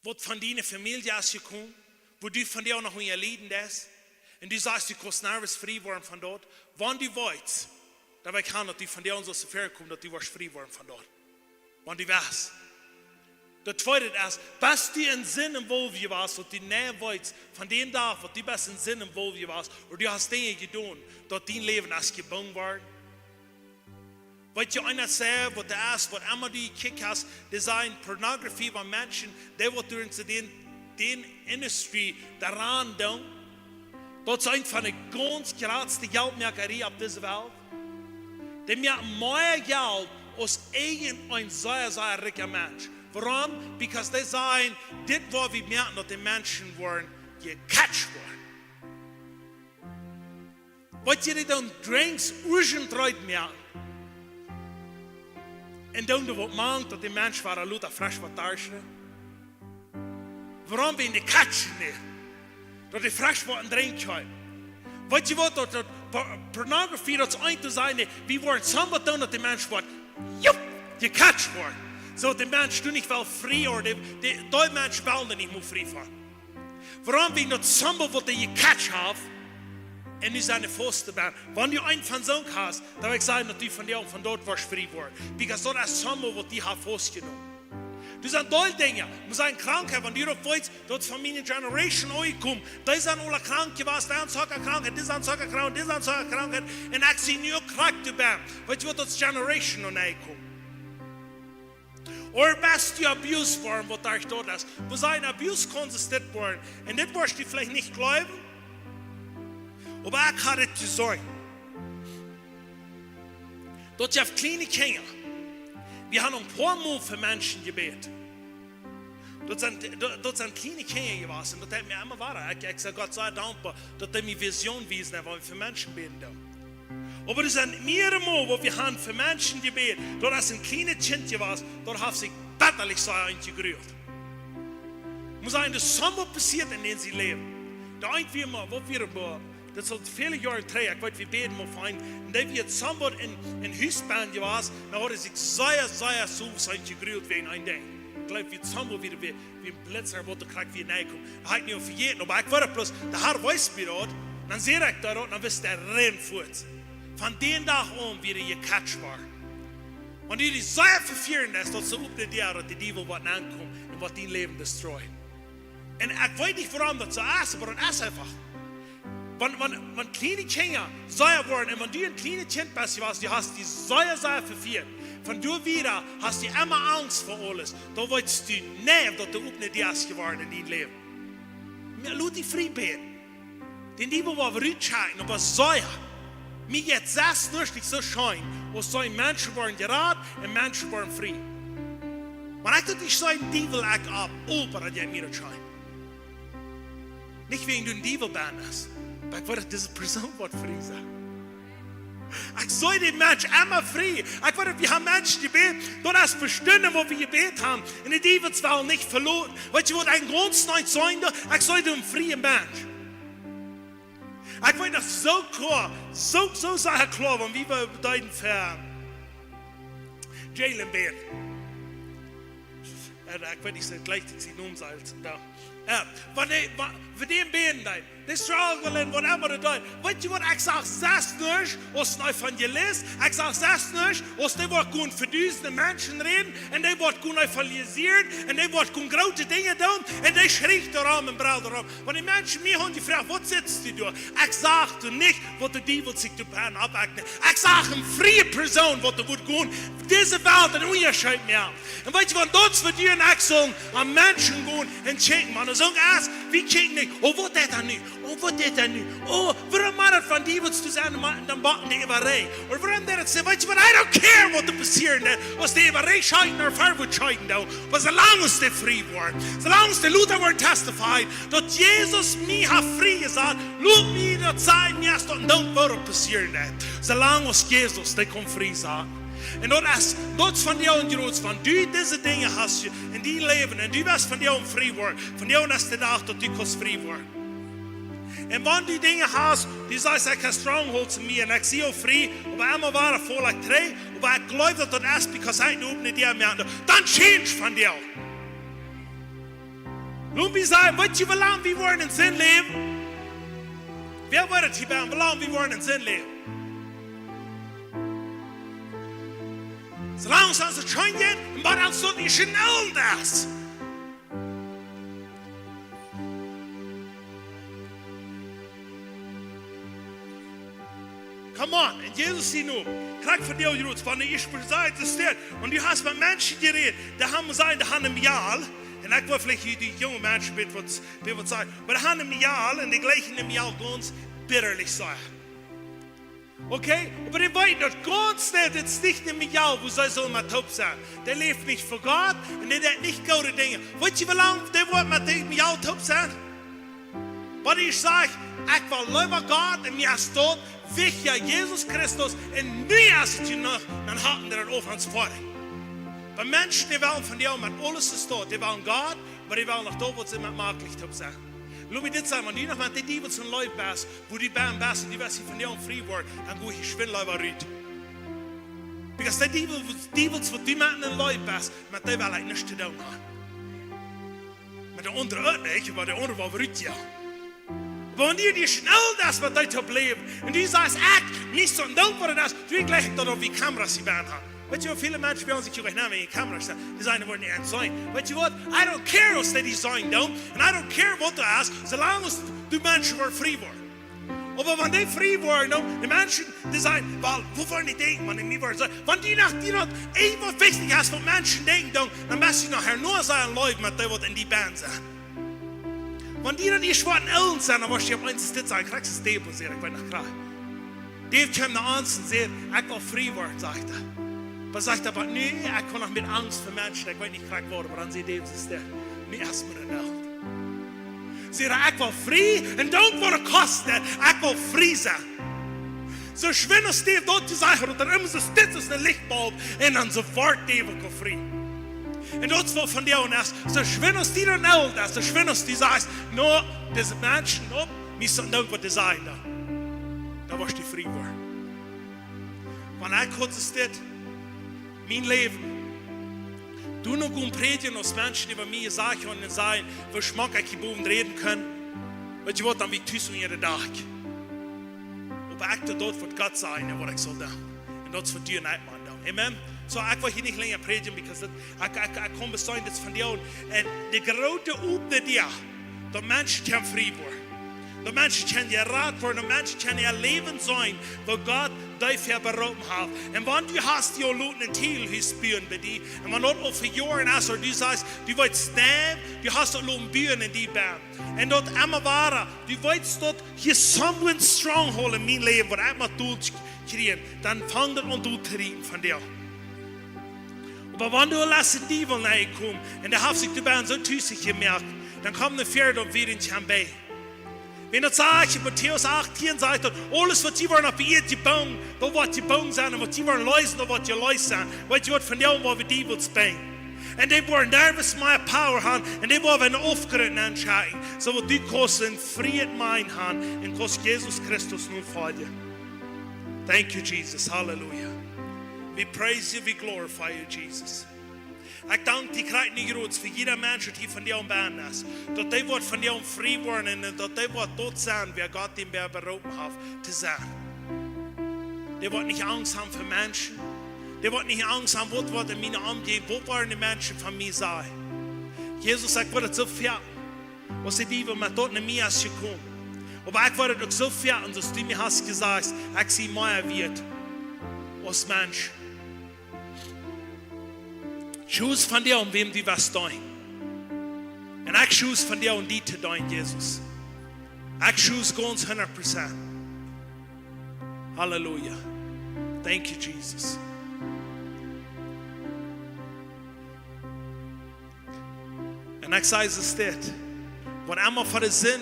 was von deiner Familie ist gekommen? Wo du von dir auch noch ein Leben ist, und du sagst, du kannst nervös frei werden von dort, wenn du weißt, dabei kann, dass du von dir und so viel kommt, dass du frei werden von dort. Wenn du weißt. Das zweite ist, was du in Sinn involviert warst, und du näher weißt, von dem Tag, wo du best in Sinn involviert warst, und du hast Dinge getan, dass dein Leben ist gebaut worden. Weil du einer sagt, was du hast, was immer du gekickt hast, das ist Pornografie von Menschen, die wird durch den Industrie daran tun, das ist einfach eine ganz krasse Geldmerkerei auf dieser Welt. Die merken mehr Geld als irgendein sehr, sehr reicher Mensch. Warum? Because die sagen, das war wir merken, dass die Menschen waren gecatcht worden. Weil die dann Drinks urgent merken. Und dann wird man, dass die Menschen waren lauter frisch was darstellen. Warum wir in die Katschen nicht? Dass die frisch was trinken können. Weißt du was, dass Pornografie das ein zu sein, wir wollen zusammen tun, dass die Menschen werden, gecatcht worden. So, die Menschen nicht wel frei, oder die Menschen wollen nicht mehr frei fahren. Warum wir nicht zusammen, was die gecatcht haben, und du seine Faste bent. Wenn du einen von so hast, dann will ich sagen, dass du von dir und von dort warst frei worden. Because das ist zusammen, was die haben festgenommen. Das sind tolle Dinge. Wir sind Krankheit, wenn du weißt, dass von meiner Generation kommt, die sind alle krank gewesen, die sind Krankheit, die sind Krankheit, die sind Krankheit, und ich sehe nur krank zu werden. Weißt du, was Generation noch nicht kommt? Oder best du Abuse worden, was da dort ist. Wir sind Abuse konsistent worden, und das wirst du vielleicht nicht glauben, aber ich habe es zu sagen. Dort haben kleine Kinder. Wir haben ein paar Mal für Menschen gebetet. Dort sind kleine Kinder gewesen. Und das hat mir immer wahr. Ich sage Gott sei dankbar, dass er mir Vision wiesen, weil wir für Menschen beten. Aber das sind mehrere Mal, wo wir haben für Menschen gebetet. Dort ist ein kleines Kind gewesen, dort hat sich batterlich so integriert. Ich muss sagen, das ist so passiert, in dem sie leben. Da ein wir mal, wo wir das hat viele Jahre drehen, ich weiß, wir beten mal fein. Und da wir zusammen in Hüsband gewesen, dann hat er sich sehr so integriert wegen ein Ding. Ich glaube, wir zusammen wieder, wie ein Blitzer, wo der kriegt, wie reinkommen. Er hat nicht auf jeden, aber ich war bloß, der Herr weiß mir dort, dann sehe ich da dort, dann wisst der rennt fort. Von dem Tag an wieder gecatcht war. Und die sehr verführend ist, dass so über die Jahre die Teufel was ankommt und was dein Leben destroyt. Und ich weiß nicht, warum das so ist, aber das ist einfach. Wenn kleine Kinder sauer worden, und wenn du ein kleines Kind bist, du hast die sauer verfehlt. Wenn du wieder hast du immer Angst vor alles, dann willst du nicht, dass du nicht das geworden in dein Leben. Lass dich frei beten. Den Liebe war rütschhaken, aber sauer. Mir jetzt das nicht so schein, wo so Menschen waren gerade und Menschen waren frei. Man hat nicht so ein Devil ab, aber das mir schein. Nicht wegen du ein Devil bist. Aber ich wollte, diese Person wird frei sein. Ich soll den Menschen immer frei. Ich wollte, wir haben Menschen gebeten, nur das Bestünde, wo wir gebeten haben, und die Devils waren nicht verloren. Weil ich wollte ein ganz neues sein, ich soll den freien Mensch. Ich wollte das so klar, so klar, wenn wir bedeuten für Jalen beten. Ich will nicht so gleich die Nomen sagen. Für den beten, the struggle and whatever they do. Weet je wat, ik zag 6 niet als een evangelist. Ik zag 6 niet als die wordt gewoon voor duizenden mensen reden. En die wordt gewoon evangeliseerd. En die wordt gewoon grote dingen doen. En die schreeuwt daarom en brouwt daarom. Want die mensen mij hebben gevraagd, wat zit je doen? Ik zag toen niet wat de duivel zich te baan afakte. Ik zag een vrije persoon wat er wordt gewoon deze wereld een onderscheid meer. En weet je wat, dat is wat je en ik zo aan mensen gewoon en checken. Man, dan zeggen als, wie checken niet? Oh, wat is dat nu? Oh, wat is dat nu? Oh, waarom maar het van die wat te zijn dan bakken de evarij? Of waarom dat het zegt, weet je wat, I don't care wat er passiert. Als de evarij scheiden naar ver wordt scheiden dan. Maar zolang als de vrij wordt. Zolang als de Luther wordt testified. Dat Jezus mij heeft vrij gezegd. Laat mij dat zijn, mij is dat niet wat passiert. Zolang als Jezus die komt vrij zijn. En dat is van jou en Jeroen, van du deze dingen hast je in die leven. En du bent van jou vrij worden. Van jou is de dag dat du kannst vrij worden. En wanneer die dingen hast, die sagst, ik heb strongholds in mij en ik zie jou vrij. Maar eenmaal waren vol like 3. Maar ik geloof dat dat is, because hij nu opent die aan dan change van jou. Laat me zeggen, weet je hoe lang we worden in zin leven? Wer wordt het hier bij, hoe lang we worden in zin leven? Zolang als het schon geht, maar als dat niet snel is. Come on, en Jesus zei nu, kijk voor jou Jeroen, wanneer je bezig is, en je hebt met mensen geredet, die hebben gezegd, die hebben een jaar, en ik wil vielleicht die jonge mensen weten wat zeggen, maar die hebben een jaar, en die gleichen een jaar ganz bitterlich zijn. Okay? Aber die weten dat ganz nicht, het is niet een jaar, wo zij zo met top zijn. Die leeft niet voor God, en die doet niet goede dingen. Weet je hoe lang die wordt met een jaar top zijn? Wat ik zeg, ik wil liever God, en mij staat, via Jesus Christus, en nu als het je nog, dan haken die dat over ons voor. Maar mensen die willen van jou met alles te staan, die willen God, maar die willen nog door wat ze met makkelijk op zijn. Laat me dit zeggen, wanneer je nog met die dievels een leuk bent, wo die bij best en die best van jou vrij wordt, dan ga je schwin liever uit. Because die dievels wat die met een leuk best, met die wil ik niks te doen hebben. Met de andere uit niet, maar de andere wel uit jou. Wanneer die snel dat wat uit op leven, en die zegt, niet zo doen voor dat, toen ik leg dat op die camera's die bij hebben. Weet je wat, viele mensen bij ons, ik je gleich namen in camera's staan, die zijn er worden niet aan zijn. Weet je wat, I don't care als die zijn doen, en I don't care wat er is, zolang als die mensen weer vrij worden. Maar wanneer die vrij worden, die mensen, die zijn, wel, hoe worden die denken, wanneer die worden zijn, wanneer die nog één wat wichtig is, wat mensen denken, dan moet je nog hernoor zijn leuk met die wat in die band zijn. Wanneer die schwarzen Ellen zijn, dan was je op eens dit zeggen, krijg je stapel, zeg ik weet nog graag. Die komt naar ons en zegt, ik wil vrij worden, zegt hij. Maar zegt hij, maar nee, ik kan nog met angst voor mensen, ik weet niet graag worden, maar dan zegt hij, nee, erst maar een nacht. Zegt hij, ik wil vrij, en dan voor de kosten, ik wil vrij zijn. Zo schwinnen steef dat te zeggen, dat er immer zo dit is een lichtbulb, en dan sofort even kan vrij. En dat is wat van jou is. Zo schwinnen die dan oud is, zo schwinnen die zegt, nou, deze mensen op, misschien doen wat ze zeggen dan. Dan was die vrij voor. Wanneer ik God is dit, mijn leven. Doe nog een predigen als mensen die bij mij zeggen en zeggen, we smak ik je boven reden kunnen. Weet je wat, dan wie tussen iedere dag. Maar ik doe dat voor God zijn en wat ik zal doen. En dat is voor die en ik man doen. Amen. So, ik wil hier niet langer predigen, because ik kom bestaan dit van jou. En de grote opdracht die dat mensen gaan vrij worden. De mensen kunnen je raad worden, de mensen kunnen je leven zijn, waar God dich für berufen hat. Und wenn du hast die Leute einen Teil spüren bei dir, und wenn du auch für Jahre hast, oder du sagst, du willst sterben, du hast auch einen Bühnen in die Band. Und dort immer war, du willst dort hier someone stronghold in mein Leben, wo ich mal durchkriegen, dann fang dann an zu reden von dir. Aber wenn du lässt die Diebel kommen, und der hat sich die Band so tüßig gemerkt, dann kommt eine Pferd und wieder in die Hand. Wenn das sagt, in Matthäus 18 sagt, alles, was die wollen, auf ihr gebaut, da wird gebaut sein, und was die wollen lösen, da wird gelöst sein, weil die wird von dem, wo wir die wollen bringen. Und die wollen nervös mehr Power haben, und die wollen eine aufgerückte entscheiden. So wird die kosten Frieden mein haben, und kost Jesus Christus nun folgen. Thank you, Jesus. Hallelujah. We praise you, we glorify you, Jesus. Ich danke dir, krijgt niet groot voor ieder mens die van jou baan is. Dat hij wordt van jou vrij worden en dat hij wordt dort zijn, wie Gott ihm berufen hat, zu sein. Der wird nicht Angst haben für Menschen. Der wird nicht Angst haben, was wird in meiner Umgebung, wo wollen die Menschen von mir sein. Jesus sagt, wird so viel, was die Diebe mit dort in mir ist gekommen. Aber ich werde doch so viel, und dass du mir hast gesagt, ich sehe mehr wird als Mensch. Choose von dir, wem du was dein. Und ich choose von dir, die zu dein, Jesus. Ich choose ganz 100%. Halleluja. Thank you, Jesus. Und ich sage es dir, wenn einmal für den Sinn,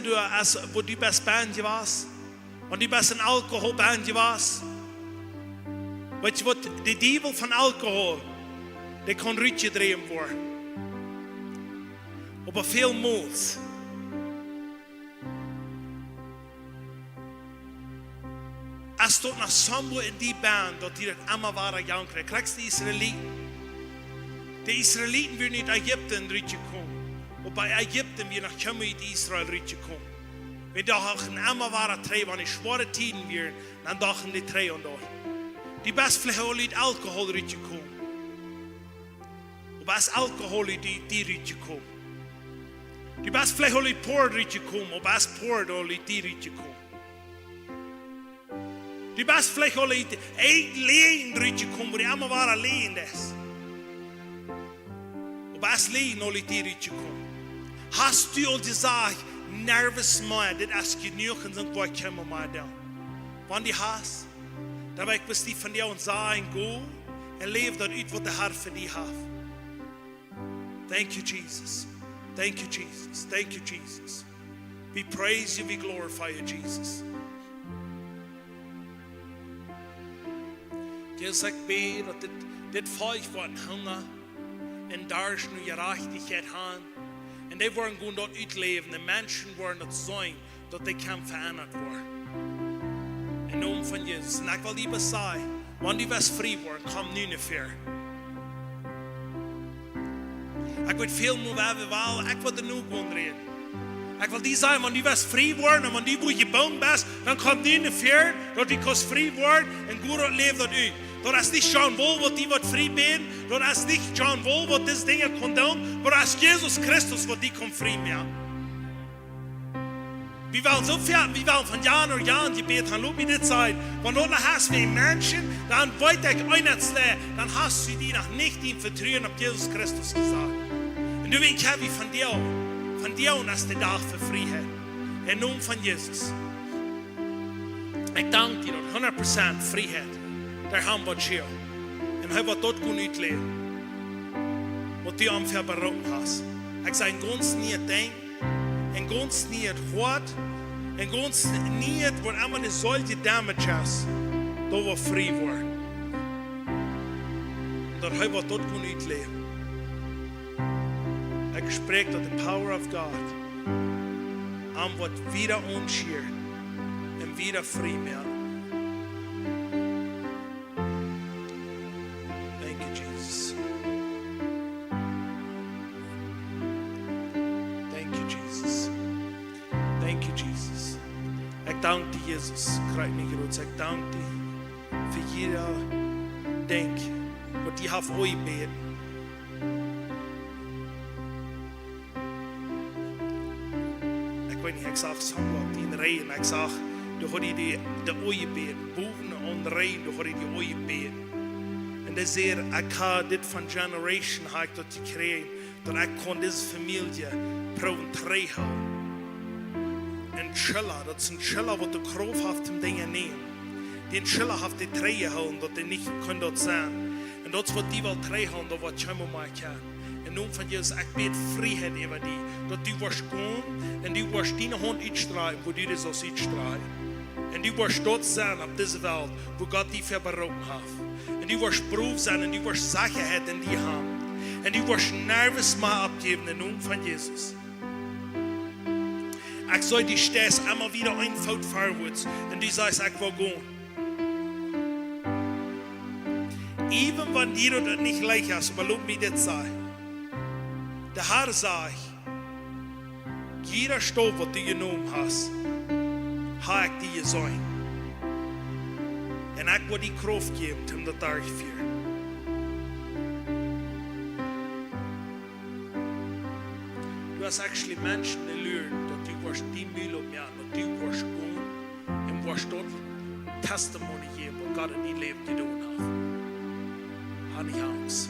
wo du bist Band warst, und du bist ein Alkoholband warst, weißt du, was die Diebel von Alkohol, die kann Rütje drehen worden. Aber viel Mut. Als dort nach Sambo in die Band, dort die immer waren gegangen, kriegst du die Israeliten. Die Israeliten würden nicht Ägypten Rütje kommen. Und bei Ägypten wir nach Kemui in Israel Rütje kommen. Wenn da auch immer waren drei, wenn es schwere Tiden wären, dann dachten die drei und dort. Die best vielleicht auch nicht Alkohol Rütje kommen. Aber als Alkohol die Rütje kommen. Die best vielleicht auch nicht Port Rütje kommen, aber als Port auch nicht die Rütje kommen. Die best vielleicht auch nicht ein Lehen Rütje kommen, wo die immer waren Lehen ist. Aber als Lehen auch nicht die Rütje kommen. Hast du all gesagt, nervös mehr, das ist genug und sind, wo ich komme mal da. Wenn die hast, dann will ich bis die von dir und sagen, go und lebe dort aus, was der Herr für dich hat. Thank you, Jesus. Thank you, Jesus. Thank you, Jesus. We praise you, we glorify you, Jesus. Jesus sagt, bete, dass das Volk wird Hunger und Durst und Gerechtigkeit haben. Und die wollen gut dort ausleben. Die Menschen wollen das sein, dass die kann verändert werden. Im Namen von Jesus. Und ich will lieber sagen, wenn die was frei werden, komm nicht mehr. Ich will viel mehr werden, weil ich will nur gut reden. Ich will die sagen, wenn die was frei werden und wenn die wo geboren bist, dann kommt nicht mehr, dass die kannst frei werden und gut leben dort aus. Das ist nicht John Wohl, was die wird frei werden, das ist nicht John Wohl, was das Ding kondom, aber das ist Jesus Christus, was die kommt frei mehr. Wir wollen so viel, wir wollen von Jahren und Jahren gebeten haben, schau mir die Zeit, wenn du hast wie Menschen, dann wollte ich einer zu lernen, dann hast du die noch nicht im Vertrauen auf Jesus Christus gesagt. Und du willst wie von dir und das der Tag für Freiheit. Im Namen von Jesus. Ich danke dir, 100% Freiheit. Der haben wir hier. Und er wird dort gut nicht leben. Was du am Verberufen hast. Ich sage, ganz nie denken, und ganz nie hört, und ganz nie, wo immer eine solche Damage hast, da wir frei werden. Und dann wird dort gut nicht leben. Ich spreche durch die Power of God. Am wird wieder umscheren und wieder frei werden. Dank dir, Jesus, ich danke dir für jeder Denk, was die auf euch beten. Ich weet niet, ik zag zondag in regen, ik zag, dan had hij de ooiebeen, boven aan de regen, dan had hij die ooiebeen. En dat is hier, ik had dit van generation, heb ik dat gekregen, dat ik kon deze familie proberen terughouden. En chilla, dat is een chilla wat de kroof heeft om dingen nemen. Die chilla heeft die teruggehouden, dat die niet kan dat zijn. En dat is wat die wil terughouden, dat wat jij maar kan. En noem van Jezus, ik bid vrijheid over die. Dat die was gewoon en die was die hand iets draaien, wo die dus als iets draaien. En die was dort zijn op deze wereld, wo God die verberoken heeft. En die was proef zijn en die was zachtheid in die hand. En die was nervous maar opgeven in naam van Jezus. Ik zou die steeds immer wieder een fout voorwaarts. En die zei, ik wil gaan. Even wanneer het niet gelijk is, maar laat me dit zeggen. De Herr sagt, jeder Stoff, was du genommen hast, habe ich dir gesagt. Und ich will die Kraft geben, um das durchzuführen. Du hast actually Menschen gelernt, dass du wirst die Mühle umgehen, dass du wirst gehen und wirst dort Testimony geben, was Gott in dein Leben getan hat. Hab nicht Angst.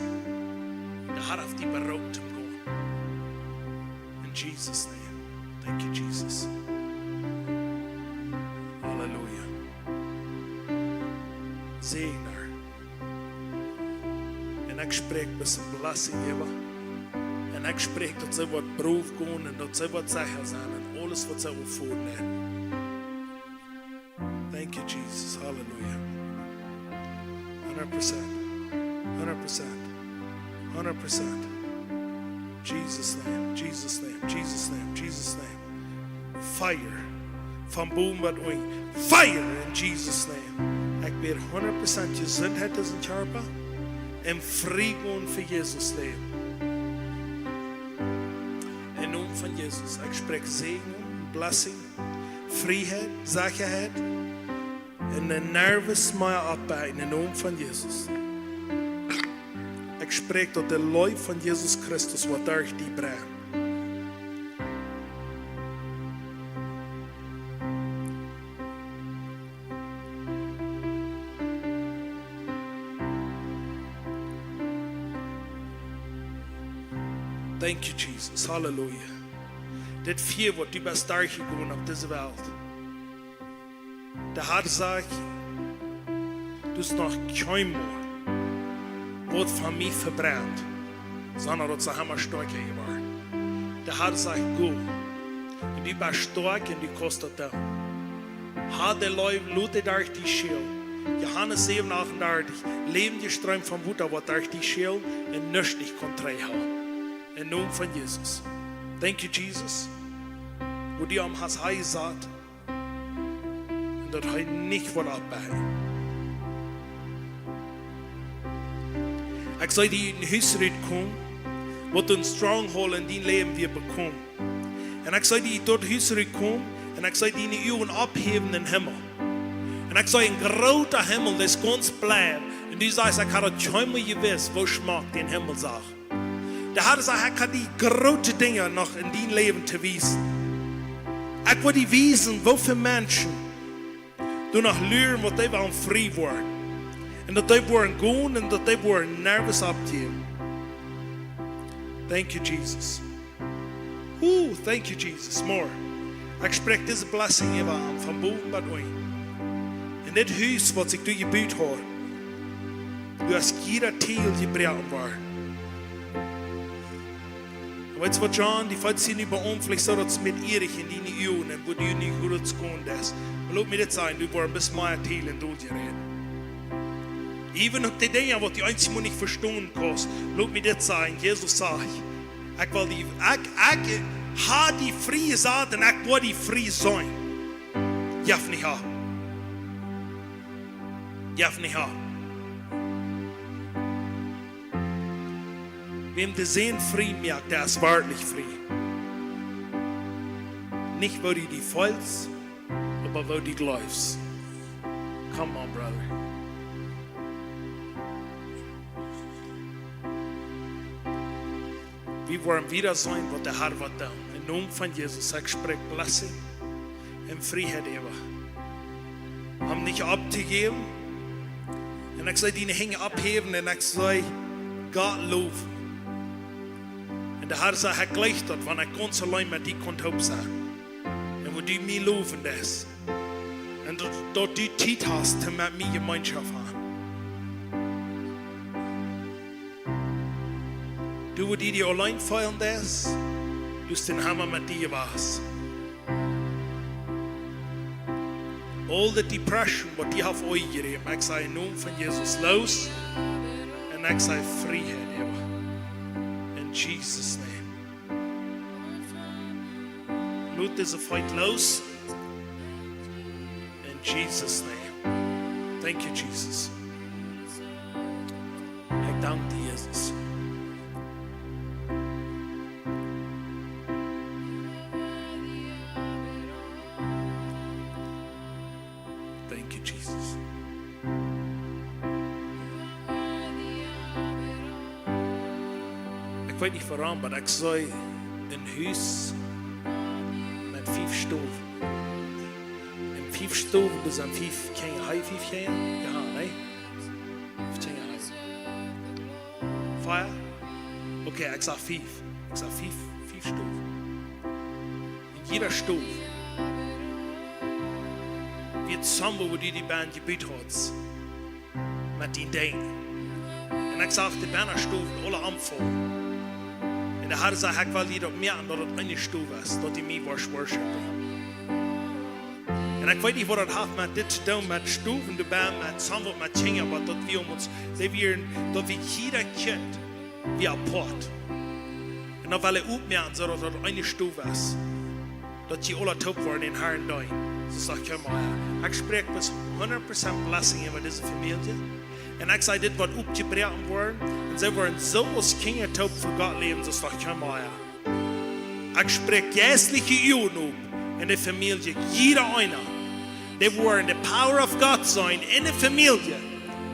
Der Herr hat dich beraubt zum Gehen. In Jesus' name. Thank you, Jesus. Hallelujah. Segner. En ik spreek met zijn blessing over. En ik spreek dat zij wat proef gaan en dat zij wat zeggen zijn en alles wat zij wil voornemen. Thank you, Jesus. Hallelujah. 100%. 100%. 100%. Jesus' name, Jesus' name, Jesus' name, Jesus' name. Fire. Van boven wat oing. Fire in Jesus' name. Ik weet 100% gezondheid is een charpa. En vrij gewoon voor Jezus leven. In naam van Jezus. Ik spreek zegen, blessing, vrijheid, zachtheid. En de nervous mij opbijten in naam van Jezus. Ik spreek tot de looi van Jezus Christus wat durch die brengt. Thank you, Jesus. Hallelujah. Dit vier wordt die best durchgegaan op deze wereld. De Herr sagt, du bist noch kein Mal. Wordt van mij verbrannt, sondern dat ze helemaal sterk geworden. De Herr sagt, go. En die bent sterk en die kostet dan. Ha de Leute, lute durch die Schil. Johannes 7,38. Leben die Ström von Butter, wat durch die Schil en nichts nicht kon treffen. In naam van Jezus. Thank you, Jesus. Wo die am has hij gesagt, en dat hij niet wil afbijten. Ik zou die in huisrijd komen, wat een stronghold in die leven weer bekomen. En ik zou die tot huisrijd komen, en ik zou die in die uren opheven in Himmel. En ik zou een grote Himmel, dat is ganz blij. En die zei, ik had het schijnbaar gewusst, wo smaak den Himmel zag. De Herr sagt, ik had die grote dingen nog in die leven te wijzen. Ik wil die wijzen, hoeveel mensen doen nog leren wat die wel vrij worden. En dat die worden gaan en dat die worden nervous opgeven. Thank you, Jesus. Thank you, Jesus. More. Ik spreek deze blessing even aan, van boven tot onder. In dit huis wat ik door je buurt hoor, du hast jeder Teil gebrochen worden. Weet je wat, John, die valt zich niet bij ons, vielleicht so, dat es mit Erich in die Uhren, en wo du nicht gut zu gehen das. Aber lass mir das sagen, du warst ein bisschen mehr Teil in durchgereden. Even noch die Dinge, die du einzig nicht verstehen kannst, lass mir das sagen, Jesus sagt, ich will die, ich habe die freie Saat und ich will die frei sein. Jaff nicht haben. Jaff nicht haben. Wem der Sehen frei merkt, der ist wahrlich frei. Nicht, wo du die fühlst, aber wo du glaubst. Come on, brother. Wir wollen wieder sein, was der Herr wird tun. In Im Namen von Jesus, ich spreche Blessing und Freiheit über. Haben nicht abzugeben. Und ich soll die Hänge abheben und ich soll Gott loben. Und der Herr sagt, er gleicht dort, wenn ich ganz allein mit dir Kontakt sein. Und wo du mich loben lässt. Und dort du Zeit hast, mit mir Gemeinschaft haben. Du, wo die allein feiern lässt, du hast den Hammer mit dir was. All the depression, was die auf euch gegeben, ich sage im Namen von Jesus los und ich sage Freiheit. In Jesus' name. Lut diese Fight los. In Jesus' name. Thank you, Jesus. Ich danke dir, Jesus. Ich weiß nicht warum, aber ich soll ein Haus mit 5 Stufen. Und 5 Stufen, das sind 5 Kinder. Habe ich 5 Kinder? Ja, nein? 5 Kinder. 5? Okay, ich sage 5. Ich sage 5 Stufen. In jeder Stufe wird zusammen, wo die Band gebiet hat, mit den Dingen. Und ich sage, die Bannerstufen alle anfangen. Und der Herr sagt, ich will dir doch mehr an, dass das eine Stufe ist, dass die mich worshipen. Und ich weiß nicht, was das hat mit dit zu tun, mit Stufen, die Band, mit zusammen, mit Kinder, aber dass wir uns, dass wir jeder Kind wie ein Port. Und dann will ich aufmerken, dass das eine Stufe ist, dass die alle top werden in Herrn da. So sag ich mal, ich spreche bis 100% Blessing über diese Familie. Und ich sage, das wird aufgebrochen worden. Und sie werden so als Kinder taub für Gott leben, so sag ich mal. Ich spreche geistliche Übungen in der Familie. Jeder einer. Die werden die Power of God sein in der Familie.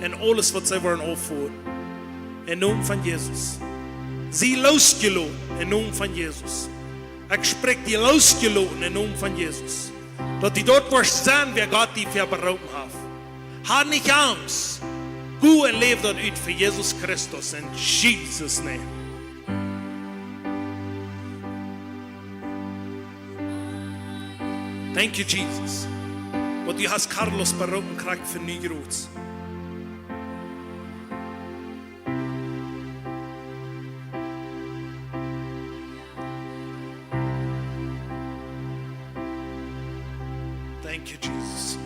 Und alles, was sie werden aufführen. Im Namen von Jesus. Sie losgelassen im Namen von Jesus. Ich spreche die losgelassen im Namen von Jesus. Dass die dort wirst sehen, wer Gott die verberauben hat. Hat nicht Angst. Gut und lebt dort uit für Jesus Christus in Jesus' name. Thank you, Jesus. Wat du hast Carlos berauben gekriegt für Negroes. Thank you, Jesus.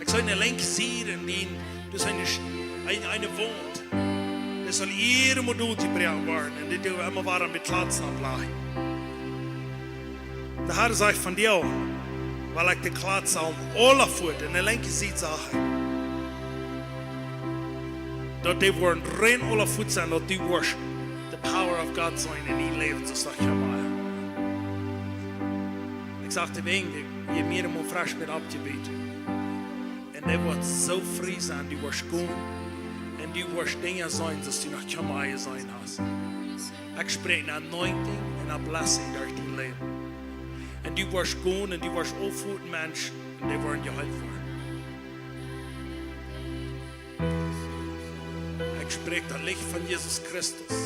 Ich soll eine Lenk sehen, die das eine wohnt. Das soll ihre Modul gebraucht werden. Und die immer waren mit Platz ablachen. Der Herr sagt von dir, weil ich die Platz auf alle Futter, eine Lenk sieht Sachen. Dat die worden rein alle voet zijn, dat die worship the power of God zijn in die leven, zo zeg je maar. Ik zag de wegen, je meer moet fresh met opgebeten. En die wordt zo vrij zijn, die wordt schoon. En die wordt dingen zijn, dat die nog jammer zijn has. Ik spreek een anointing en een blessing door die leven. En die wordt schoon en die wordt opvoed mensen. En die worden geholpen worden. Ik spreek dat licht van Jezus Christus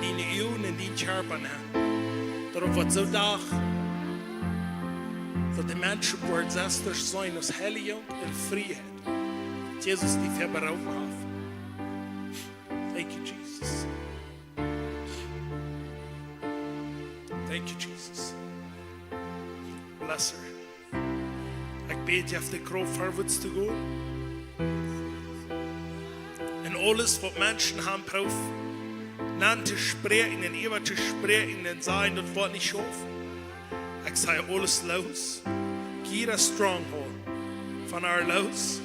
in die eeuwen en die Scherben. Daarom wordt zo dag dat de mensen worden zesters zijn als heiliging en vrijheid. Jezus die verberauben heeft. Thank you, Jesus. Thank you, Jesus. Bless her. Ik bid je de kroon voorwaarts te gaan. En alles, wat mensen haben proef, nan te spreken en eeuwig te spreken en zijn, dat wordt niet schoof. Ik zei alles los. Jeder stronghold van haar los.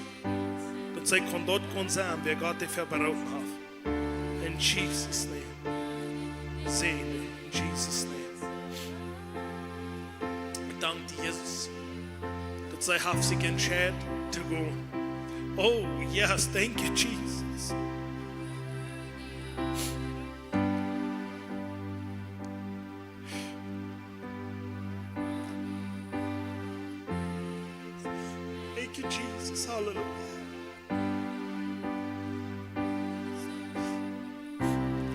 Dat zij kon dort kon zijn, wie God die verberauben heeft. In Jesus' name. Zegen in Jesus' name. Ik dank die Jezus. Dat zij heeft zich entschieden te gaan. Oh, yes, thank you, Jesus. Thank you, Jesus. Hallelujah.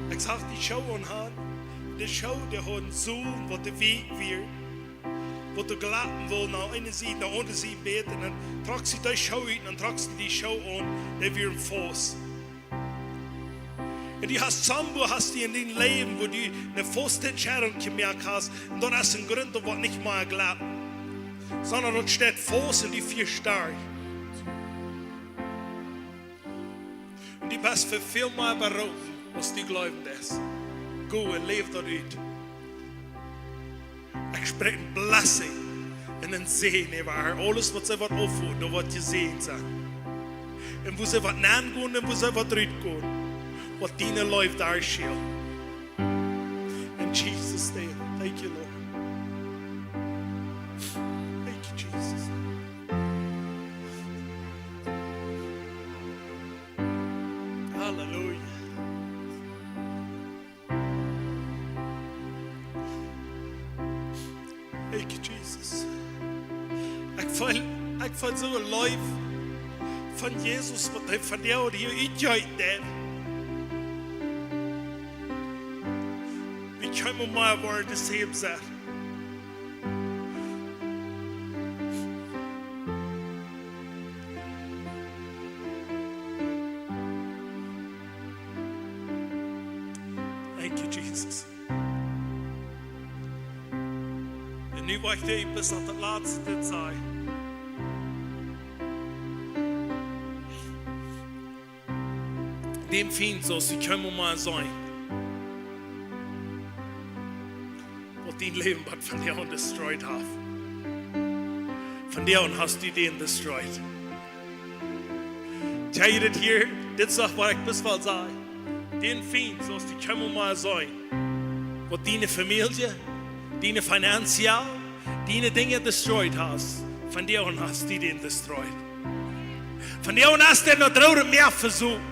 Ik zag die show aan. De show, die had een zoom, wat de week weer. Wat de gelaten wil, naar een zijde, naar andere zijde beter. En dan trok ze die show uit, en dan trok ze die show aan, die weer een vos. En die hast sambo, hast die in dein Leben, wo du eine Fostentscheidung gemerkt hast, und dann hast du einen Grund, was nicht mal glaubt. Sondern dort steht Fuß und die 4 stark. Und die bist für viel mehr berufen, was die glauben das. Go und lebe dort uit. Ich spreche eine Blessing und ein Segen über alles, was sie aufhört, und was sie sehen. Und wo sie was nehmen gehen und wo sie was gehen. Was deine Läufe darstellen. In Jesus' name. Thank you, Lord. Thank you, Jesus. Hallelujah. Thank you, Jesus. Ik voel zo'n life van Jezus, wat hij van jou hier uitgeeft. We kunnen maar worden de same zijn. Thank you, Jesus. En nu wacht ik bis aan het laatste tijd. Dem Fient, zoals die kunnen maar zijn. Wat die leven wat van jou destroyed heeft. Van jou hast du den destroyed. Tell je dit hier? Dit is wat ik best wel zei. Den Fient, zoals die kunnen maar zijn. Wat die familie, die financieel, die dingen destroyed hast. Van jou hast du den destroyed. Van jou hast du nog 3 meer versucht.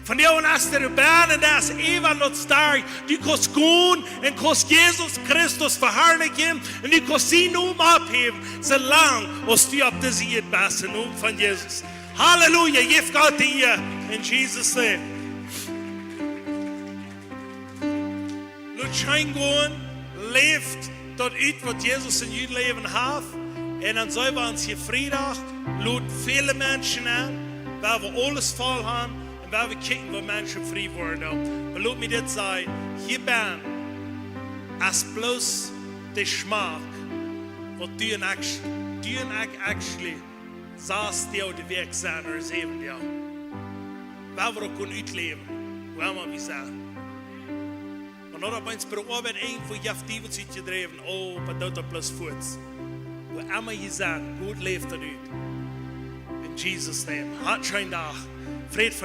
Van jou hast du banen, das ewig noch stark. Du kannst gehen und kannst Jesus Christus verherrlichen und du kannst sie nun abheben, solange als du auf das Erde bist, im Namen von Jesus. Halleluja, gib Gott dir in Jesus' name. Lass schein gehen, lebt dort uit, was Jesus in je Leben hat. Und dann sollen wir uns hier Freitag, laut viele Menschen an, weil wir alles voll haben. En waar we kijken waar mensen vrij worden. Maar laat me dit zeggen. Hier ben als bloos de smaak. Wat du en ik actually zaast jou de werk zijn er zeven jou. Waar we ook kunnen uitleven. Waar maar we zijn. Maar nog op eens per arbeid één voor je afdieven uit gedreven. Oh, maar dat er plus voet. Waar maar je zijn. Goed leeft er uit. In Jesus' name. Hartschijn dag. Vrede